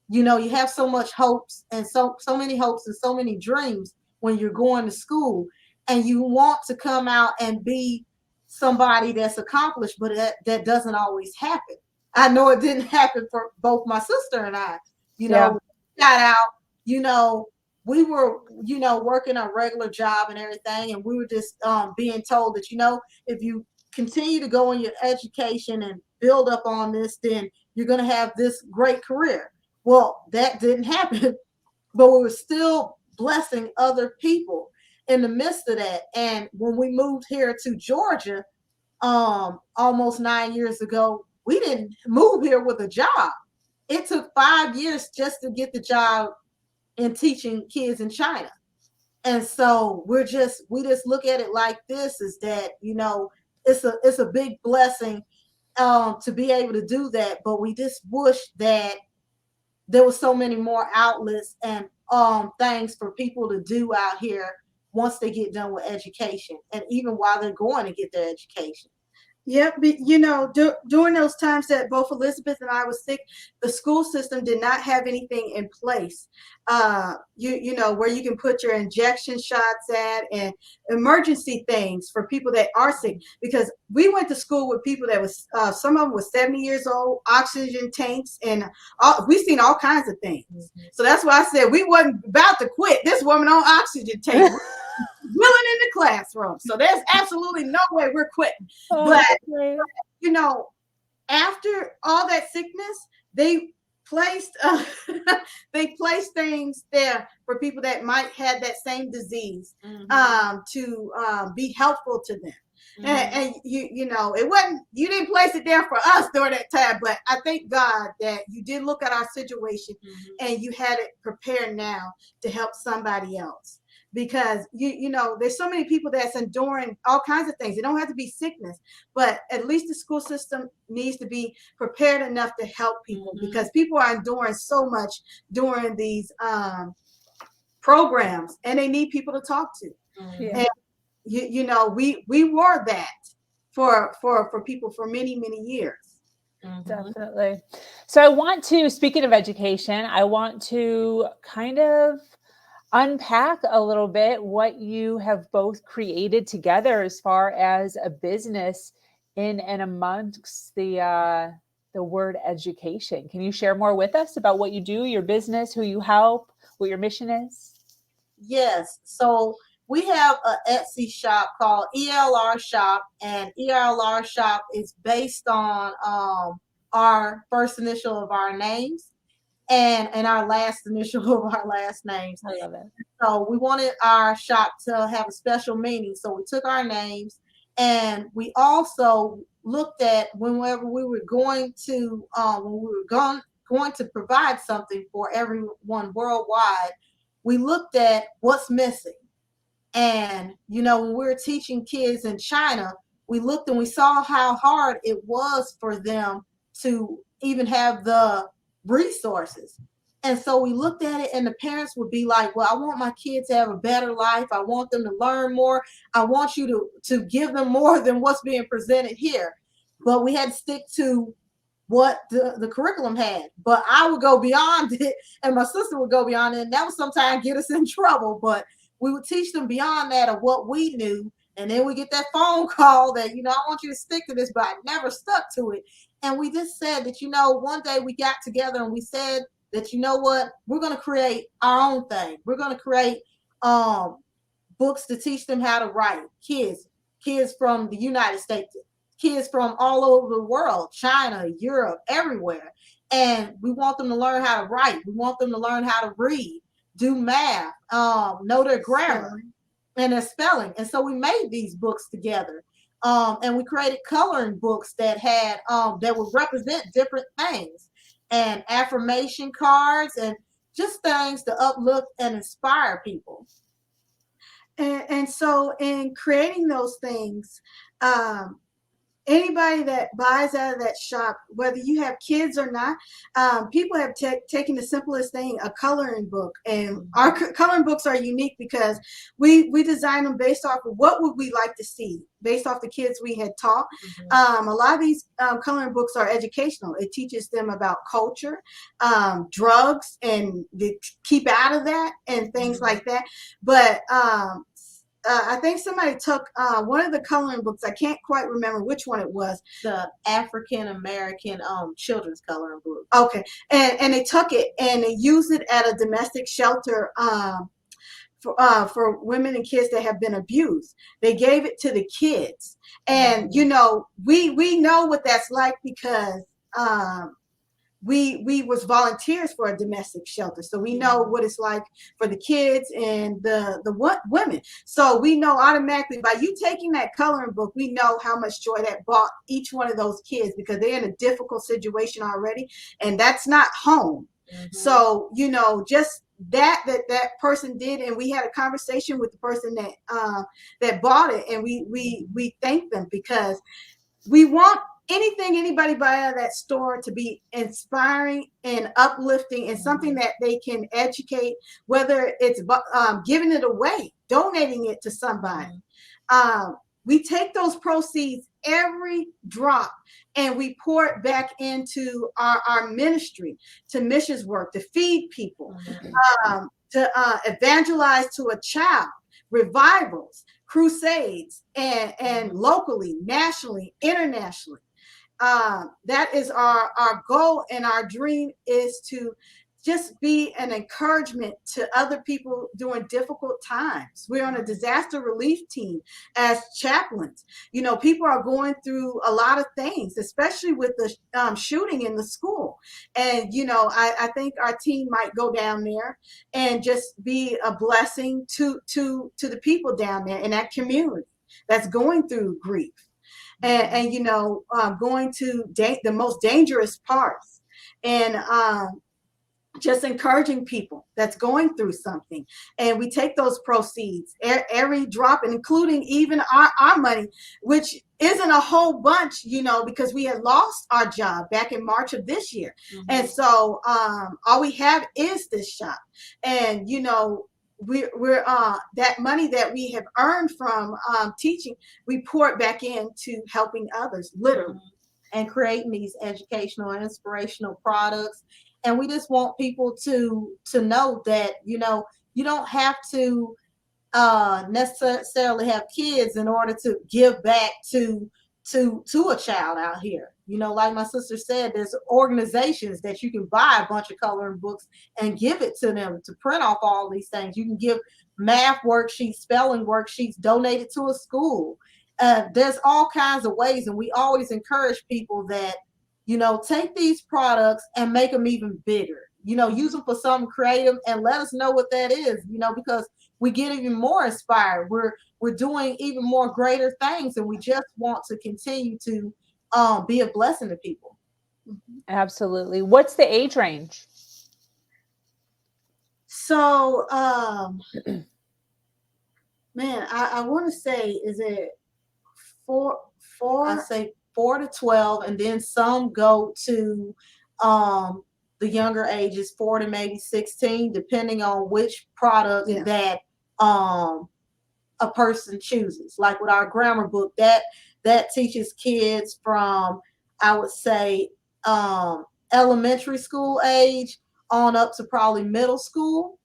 you have so much hopes and so many hopes and so many dreams when you're going to school, and you want to come out and be somebody that's accomplished, but that doesn't always happen. I know it didn't happen for both my sister and I. Yeah. Got out, you know, we were, working a regular job and everything, and we were just being told that, if you continue to go in your education and build up on this, then you're going to have this great career. Well, that didn't happen, but we were still blessing other people in the midst of that. And when we moved here to Georgia, almost 9 years ago, we didn't move here with a job. It took 5 years just to get the job in teaching kids in China. And so we just look at it like this, is that, it's a big blessing to be able to do that. But we just wish that there was so many more outlets and things for people to do out here once they get done with education, and even while they're going to get their education. Yep, but during those times that both Elizabeth and I was sick, the school system did not have anything in place. Where you can put your injection shots at, and emergency things for people that are sick. Because we went to school with people that was some of them was 70 years old, oxygen tanks, and we've seen all kinds of things. Mm-hmm. So that's why I said we wasn't about to quit. This woman on oxygen tank. Willing in the classroom. So there's absolutely no way we're quitting. But after all that sickness, they placed they placed things there for people that might have that same disease, to be helpful to them. Mm-hmm. And it wasn't, you didn't place it there for us during that time, but I thank God that you did look at our situation, and you had it prepared now to help somebody else. Because there's so many people that's enduring all kinds of things. It don't have to be sickness, but at least the school system needs to be prepared enough to help people, because people are enduring so much during these programs, and they need people to talk to. And we were that for people for many years. Definitely. So I want to, speaking of education, I want to kind of unpack a little bit what you have both created together as far as a business in and amongst the word education. Can you share more with us about what you do, your business, who you help, what your mission is? Yes. So we have an Etsy shop called ELRSHOP, and ELRSHOP is based on our first initial of our names and our last initial of our last names. I love it. So we wanted our shop to have a special meaning. So we took our names, and we also looked at whenever we were going to going to provide something for everyone worldwide, we looked at what's missing. And when we were teaching kids in China, we looked and we saw how hard it was for them to even have the resources. And so we looked at it, and the parents would be like, well, I want my kids to have a better life. I want them to learn more. I want you to give them more than what's being presented here. But we had to stick to what the curriculum had. But I would go beyond it, and my sister would go beyond it, and that would sometimes get us in trouble. But we would teach them beyond that of what we knew. And then we get that phone call that, I want you to stick to this, but I never stuck to it. And we just said that, one day we got together and we said that, what, we're going to create our own thing. We're going to create books to teach them how to write. Kids from the United States, kids from all over the world, China, Europe, everywhere. And we want them to learn how to write. We want them to learn how to read, do math, know their grammar and their spelling. And so we made these books together. And we created coloring books that had that would represent different things, and affirmation cards, and just things to uplift and inspire people. And so in creating those things, anybody that buys out of that shop, whether you have kids or not, people have taken the simplest thing, a coloring book. And our coloring books are unique because we design them based off of what would we like to see, based off the kids we had taught. A lot of these coloring books are educational. It teaches them about culture, drugs, and keep out of that, and things like that. But I think somebody took one of the coloring books. I can't quite remember which one it was. The African American children's coloring book. Okay, and they took it and they used it at a domestic shelter for women and kids that have been abused. They gave it to the kids, and we know what that's like because we was volunteers for a domestic shelter, so we know what it's like for the kids and the women. So we know automatically by you taking that coloring book, we know how much joy that brought each one of those kids, because they're in a difficult situation already, and that's not home. So just that person did, and we had a conversation with the person that bought it, and we thanked them, because we want anybody buy out of that store to be inspiring and uplifting, and something that they can educate, whether it's giving it away, donating it to somebody. We take those proceeds, every drop, and we pour it back into our ministry, to missions work, to feed people, to evangelize to a child, revivals, crusades, and locally, nationally, internationally. That is our goal, and our dream is to just be an encouragement to other people during difficult times. We're on a disaster relief team as chaplains. People are going through a lot of things, especially with the shooting in the school. And, I think our team might go down there and just be a blessing to the people down there in that community that's going through grief. And going to the most dangerous parts, and just encouraging people that's going through something. And we take those proceeds, every drop, including even our money, which isn't a whole bunch, because we had lost our job back in March of this year. And so all we have is this shop. And we're that money that we have earned from teaching, we pour it back into helping others, literally, and creating these educational and inspirational products. And we just want people to know that you don't have to necessarily have kids in order to give back to a child out here. Like my sister said, there's organizations that you can buy a bunch of coloring books and give it to them to print off all these things. You can give math worksheets, spelling worksheets, donate it to a school. There's all kinds of ways, and we always encourage people that take these products and make them even bigger. Use them for something creative, and let us know what that is. Because we get even more inspired. We're doing even more greater things, and we just want to continue to be a blessing to people. Absolutely. What's the age range? So, man, I want to say, is it four? I say 4 to 12, and then some go to the younger ages, 4 to maybe 16, depending on which product that a person chooses. Like with our grammar book, that teaches kids from, I would say, um, elementary school age on up to probably middle school.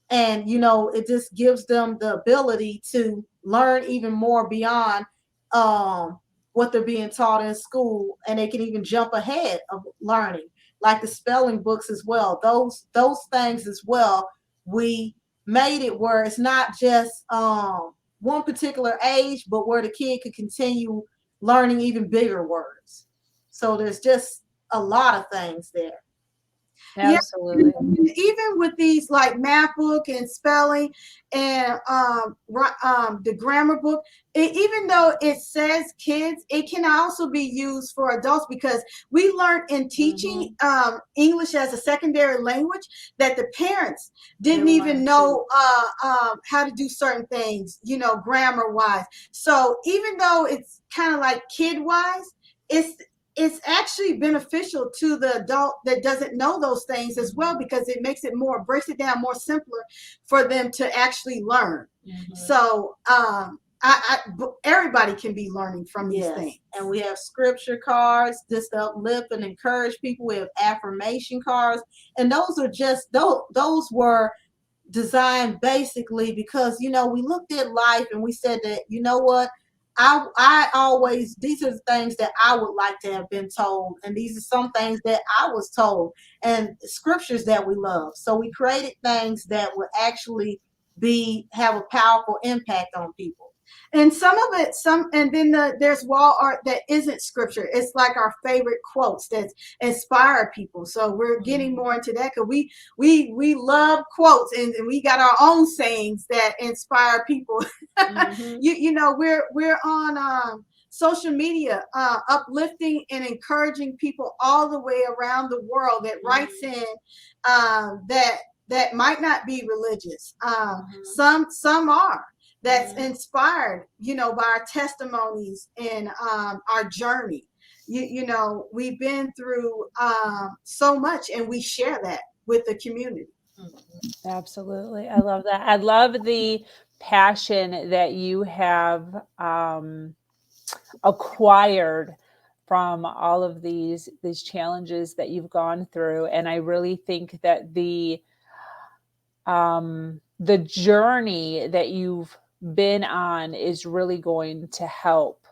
And it just gives them the ability to learn even more beyond um, what they're being taught in school, and they can even jump ahead of learning, like the spelling books as well. Those things as well, we made it where it's not just one particular age, but where the kid could continue learning even bigger words. So there's just a lot of things there. Yeah, Absolutely. even with these like math book and spelling and the grammar book, even though it says kids, it can also be used for adults, because we learned in teaching Hmm. English as a secondary language that the parents They didn't even learn too. know how to do certain things, grammar wise. So even though it's kind of like kid wise, it's it's actually beneficial to the adult that doesn't know those things as well, because it makes it more, breaks it down more simpler for them to actually learn. Hmm. So everybody can be learning from these Yes, things. and we have scripture cards just to uplift and encourage people. We have affirmation cards, and those are just those were designed basically because we looked at life and we said that what, I always, these are the things that I would like to have been told, and these are some things that I was told, and scriptures that we love. So we created things that would actually be have a powerful impact on people. And some of it, and then there's wall art that isn't scripture. It's like our favorite quotes that inspire people. So we're getting Mhm. more into that, because we love quotes, and we got our own sayings that inspire people. Mhm. We're on social media, uplifting and encouraging people all the way around the world that writes Mhm. in, that might not be religious. Mhm. Some are, that's Mhm. inspired, by our testimonies and our journey. We've been through so much, and we share that with the community. Mhm. Absolutely. I love that. I love the passion that you have acquired from all of these challenges that you've gone through. And I really think that the journey that you've been on is really going to help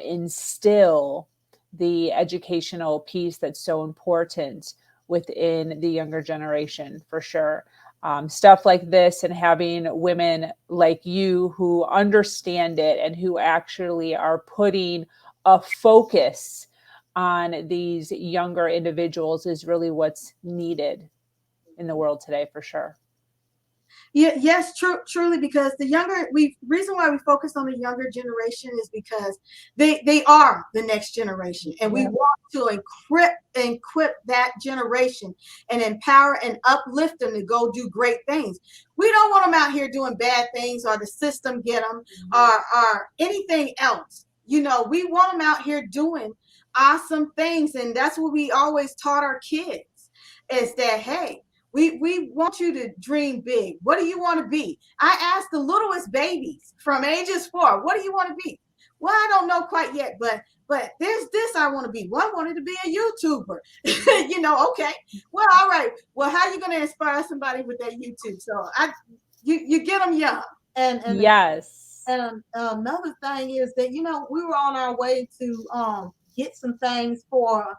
instill the educational piece that's so important within the younger generation for sure. Stuff like this and having women like you who understand it and who actually are putting a focus on these younger individuals is really what's needed in the world today for sure. Yeah, yes, truly, because the younger we reason why we focus on the younger generation is because they are the next generation, and we Yeah. want to equip that generation and empower and uplift them to go do great things. We don't want them out here doing bad things, or the system get them, Mhm. or anything else. We want them out here doing awesome things, and that's what we always taught our kids, is that, hey, we want you to dream big. What do you want to be? I asked the littlest babies from ages 4, what do you want to be? Well, I don't know quite yet, but there's this I want to be. One wanted to be a YouTuber. Okay. Well, all right. Well, how are you going to inspire somebody with that YouTube? So you get them young. And Yes. And another thing is that we were on our way to get some things for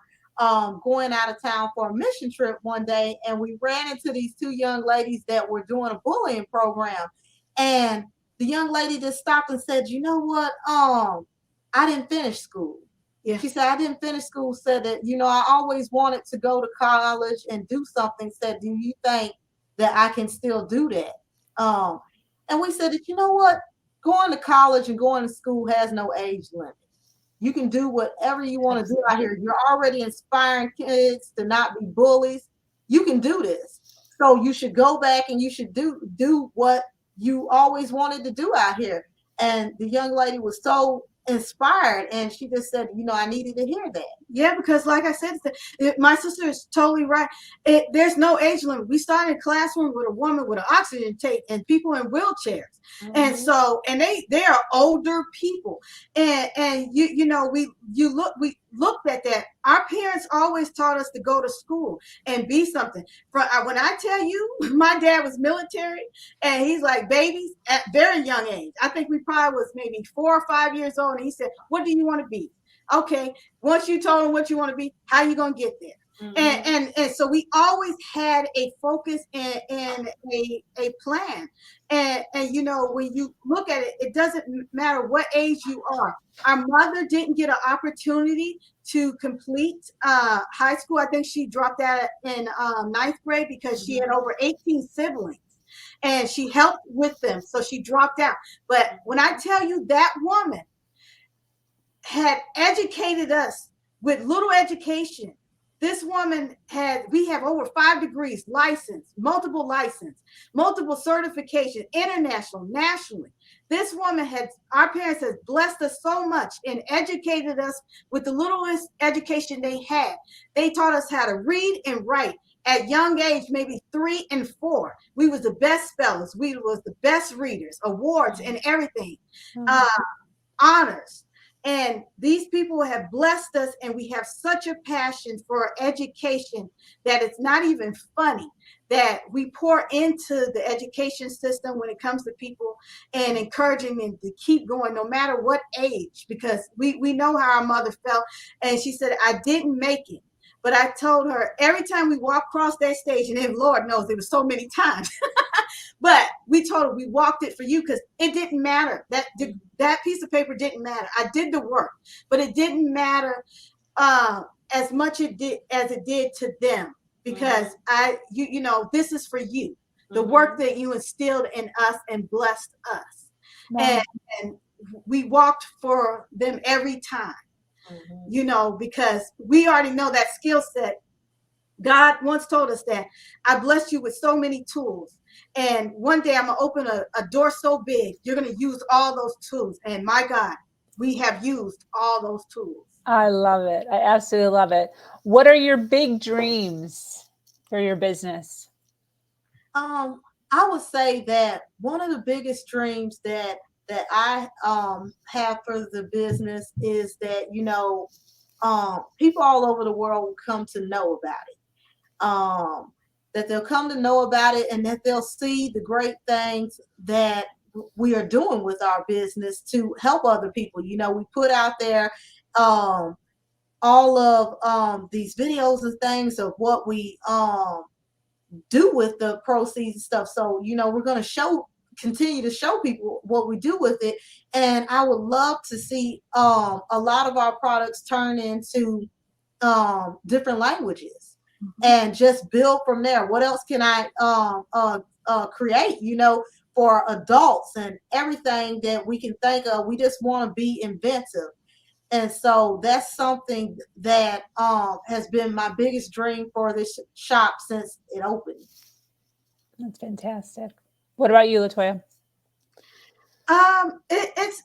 going out of town for a mission trip one day, and we ran into these two young ladies that were doing a bullying program, and the young lady just stopped and said, "You know what? I didn't finish school." Yeah. She said, "I didn't finish school." Said that I always wanted to go to college and do something. Said, "Do you think that I can still do that?" Um, and we said that what, going to college and going to school has no age limit. You can do whatever you want to do out Absolutely. here. You're already inspiring kids to not be bullies. You can do this. So you should go back and you should do what you always wanted to do out here. And the young lady was so inspired, and she just said, I needed to hear that. Yeah, because like I said, my sister is totally right. There's no age limit. We started a classroom with a woman with an oxygen tank and people in wheelchairs, and Mhm. so and they are older people, and we you look we looked at that, our parents always taught us to go to school and be something. When I tell you, my dad was military, and he's like babies at very young age. I think we probably was maybe 4 or 5 years old, and he said, "What do you want to be?" Okay, once you told him what you want to be, how you gonna get there? And so we always had a focus and a plan. And you know, when you look at it, it doesn't matter what age you are. Our mother didn't get an opportunity to complete high school. I think she dropped out in ninth grade because she had over 18 siblings and she helped with them. So she dropped out. But when I tell you, that woman had educated us with little education. This woman we have over 5 degrees, multiple certification, international, nationally. This woman our parents has blessed us so much and educated us with the littlest education they had. They taught us how to read and write at young age, maybe 3 and 4. We was the best spellers. We was the best readers, awards and everything, honors. And these people have blessed us, and we have such a passion for education that it's not even funny that we pour into the education system when it comes to people and encouraging them to keep going no matter what age, because we know how our mother felt. And she said, I didn't make it. But I told her every time we walk across that stage, and then Lord knows it was so many times, but we told her we walked it for you because it didn't matter. That piece of paper didn't matter. I did the work, but it didn't matter as much as it did to them, because you know, this is for you. The work that you instilled in us and blessed us. And we walked for them every time. You know, because we already know that skill set. God once told us that I blessed you with so many tools. And one day I'm going to open a door so big, you're going to use all those tools. And my God, we have used all those tools. I love it. I absolutely love it. What are your big dreams for your business? I would say that one of the biggest dreams that I have for the business is that, you know, people all over the world will come to know about it. That they'll come to know about it, and that they'll see the great things that we are doing with our business to help other people. You know, we put out there all of these videos and things of what we do with the proceeds and stuff. So, you know, we're going to continue to show people what we do with it. And I would love to see a lot of our products turn into different languages and just build from there. What else can I create, you know, for adults and everything that we can think of? We just want to be inventive. And so that's something that has been my biggest dream for this shop since it opened. That's fantastic. What about you, Latoya?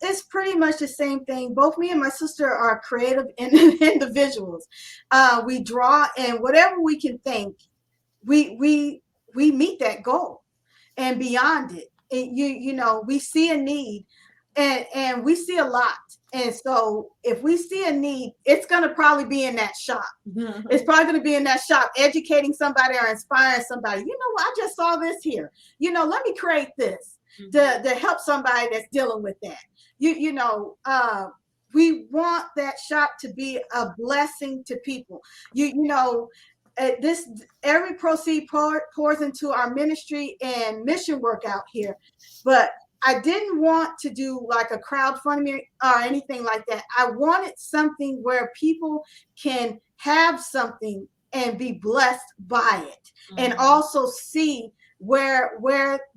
It's pretty much the same thing. Both me and my sister are creative individuals. We draw, and whatever we can think, we meet that goal and beyond it. You know, we see a need, and we see a lot. And so if we see a need, it's going to probably be in that shop. It's probably going to be in that shop, educating somebody or inspiring somebody. You know, I just saw this here. You know, let me create this to help somebody that's dealing with that. You know, we want that shop to be a blessing to people. You know, this every proceed pours into our ministry and mission work out here, but I didn't want to do like a crowdfunding or anything like that. I wanted something where people can have something and be blessed by it, and also see where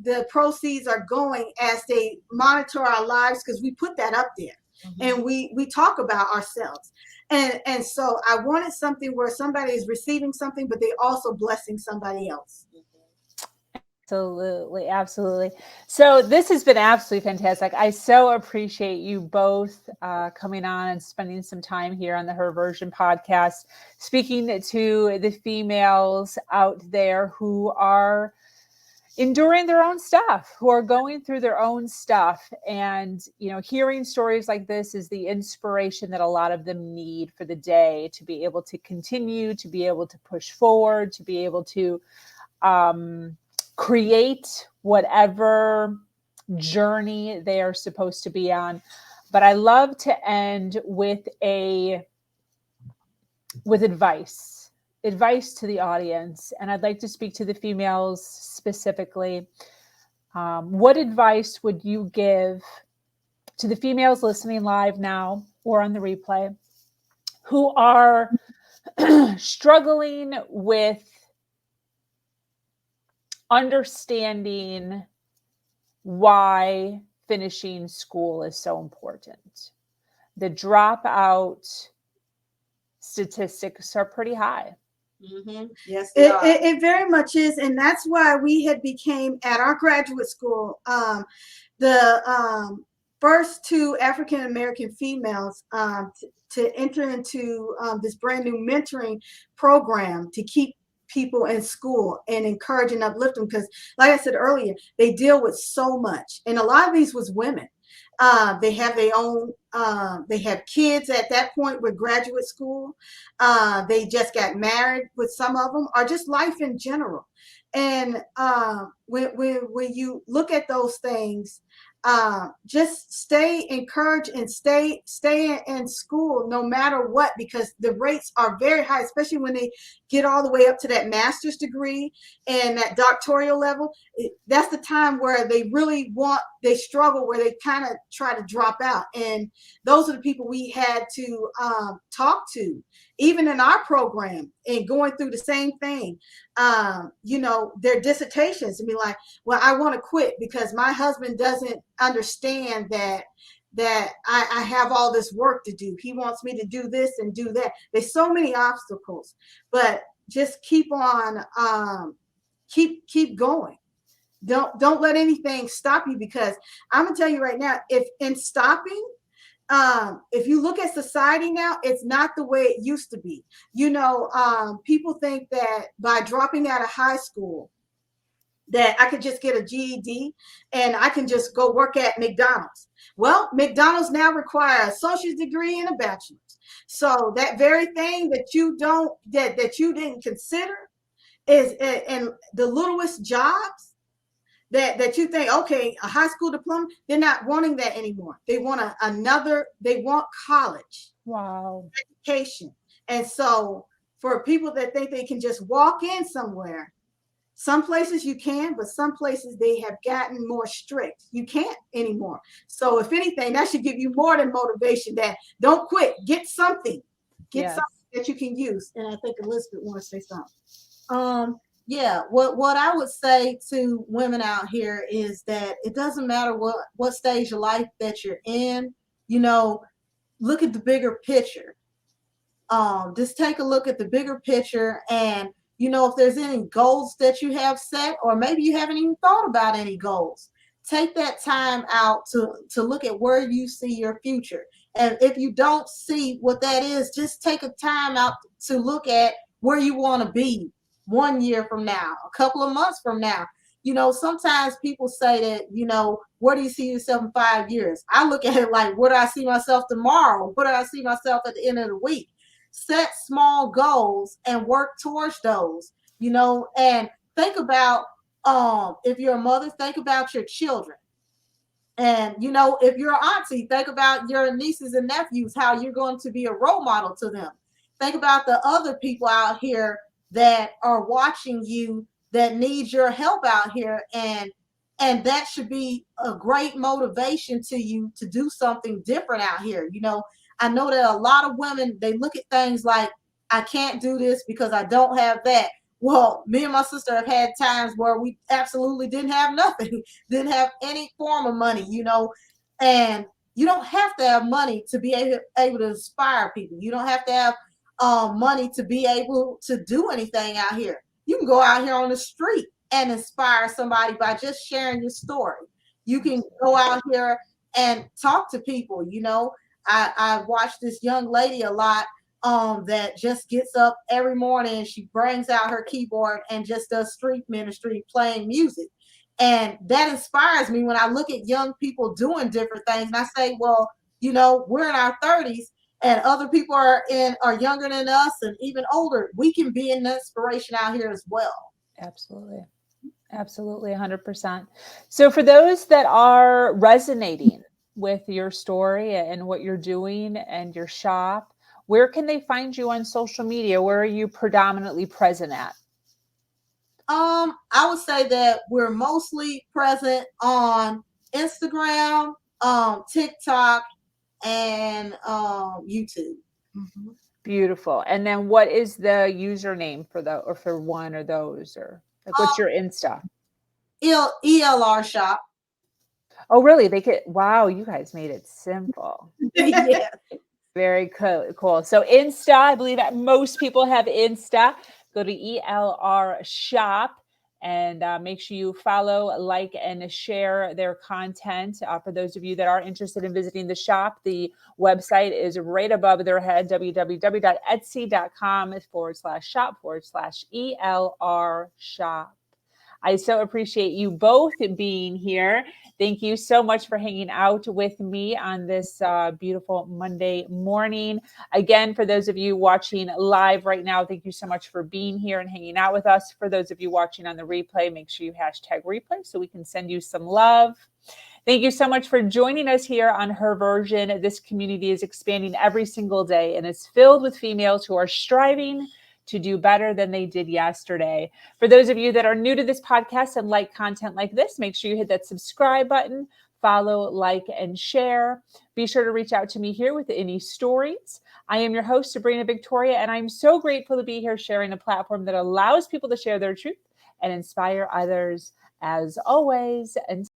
the proceeds are going as they monitor our lives, because we put that up there. And we talk about ourselves. And so I wanted something where somebody is receiving something, but they also blessing somebody else. Absolutely, absolutely. So this has been absolutely fantastic. I so appreciate you both coming on and spending some time here on the Her Version podcast, speaking to the females out there who are enduring their own stuff, who are going through their own stuff. And, hearing stories like this is the inspiration that a lot of them need for the day to be able to continue, to be able to push forward, to be able to create whatever journey they are supposed to be on. But I love to end with advice to the audience, and I'd like to speak to the females specifically. What advice would you give to the females listening live now or on the replay who are struggling with understanding why finishing school is so important? The dropout statistics are pretty high. Mm-hmm. Yes, it very much is, and that's why we had became at our graduate school the first two African American females to enter into this brand new mentoring program to keep people in school and encourage and uplift them, because like I said earlier, they deal with so much, and a lot of these was women. They have their own, they have kids at that point with graduate school. They just got married with some of them, or just life in general. And when you look at those things, just stay encouraged and stay in school no matter what, because the rates are very high, especially when they get all the way up to that master's degree and that doctoral level. That's the time where they really they struggle, where they kind of try to drop out. And those are the people we had to talk to, even in our program, and going through the same thing. Their dissertations and be like, well, I want to quit because my husband doesn't understand that I have all this work to do. He wants me to do this and do that. There's so many obstacles, but just keep on, keep going. Don't let anything stop you, because I'm gonna tell you right now, if you look at society now, it's not the way it used to be. People think that by dropping out of high school, that I could just get a GED and I can just go work at McDonald's. Well, McDonald's now require an associate's degree and a bachelor's. So that very thing that you didn't consider is in the littlest jobs that you think, okay, a high school diploma, they're not wanting that anymore. They want they want college. Wow. Education. And so for people that think they can just walk in somewhere, some places you can, but some places they have gotten more strict. You can't anymore. So if anything, that should give you more than motivation, that don't quit. Get something. Get something that you can use. And I think Elizabeth wants to say something. Yeah, what I would say to women out here is that it doesn't matter what stage of life that you're in, look at the bigger picture. Just take a look at the bigger picture, and if there's any goals that you have set, or maybe you haven't even thought about any goals, take that time out to look at where you see your future. And if you don't see what that is, just take a time out to look at where you want to be 1 year from now, a couple of months from now. Sometimes people say that, where do you see yourself in 5 years? I look at it like, where do I see myself tomorrow? Where do I see myself at the end of the week? Set small goals and work towards those, and think about, if you're a mother, think about your children. And, if you're an auntie, think about your nieces and nephews, how you're going to be a role model to them. Think about the other people out here that are watching you, that need your help out here. And that should be a great motivation to you to do something different out here. I know that a lot of women, they look at things like, I can't do this because I don't have that. Well, me and my sister have had times where we absolutely didn't have nothing, didn't have any form of money, and you don't have to have money to be able to inspire people. You don't have to have money to be able to do anything out here. You can go out here on the street and inspire somebody by just sharing your story. You can go out here and talk to people. I watch this young lady a lot that just gets up every morning and she brings out her keyboard and just does street ministry, playing music. And that inspires me when I look at young people doing different things. And I say, well, we're in our 30s and other people are younger than us and even older. We can be an inspiration out here as well. Absolutely. Absolutely, 100%. So for those that are resonating with your story and what you're doing and your shop, where can they find you on social media? Where are you predominantly present at? I would say that we're mostly present on Instagram, TikTok, and YouTube. Mhm. Beautiful. And then what is the username for the or for one of those, or like what's your Insta? ELRSHOP. Oh, really? They could, wow, you guys made it simple. Yeah. Very cool. So Insta, I believe that most people have Insta. Go to ELR Shop and make sure you follow, like, and share their content. For those of you that are interested in visiting the shop, the website is right above their head, www.etsy.com/shop/ELR Shop. I so appreciate you both being here. Thank you so much for hanging out with me on this beautiful Monday morning. Again, for those of you watching live right now, thank you so much for being here and hanging out with us. For those of you watching on the replay, make sure you hashtag replay so we can send you some love. Thank you so much for joining us here on Her Version. This community is expanding every single day and is filled with females who are striving to do better than they did yesterday. For those of you that are new to this podcast and like content like this, make sure you hit that subscribe button, follow, like, and share. Be sure to reach out to me here with any stories. I am your host, Sabrina Victoria, and I'm so grateful to be here sharing a platform that allows people to share their truth and inspire others as always. And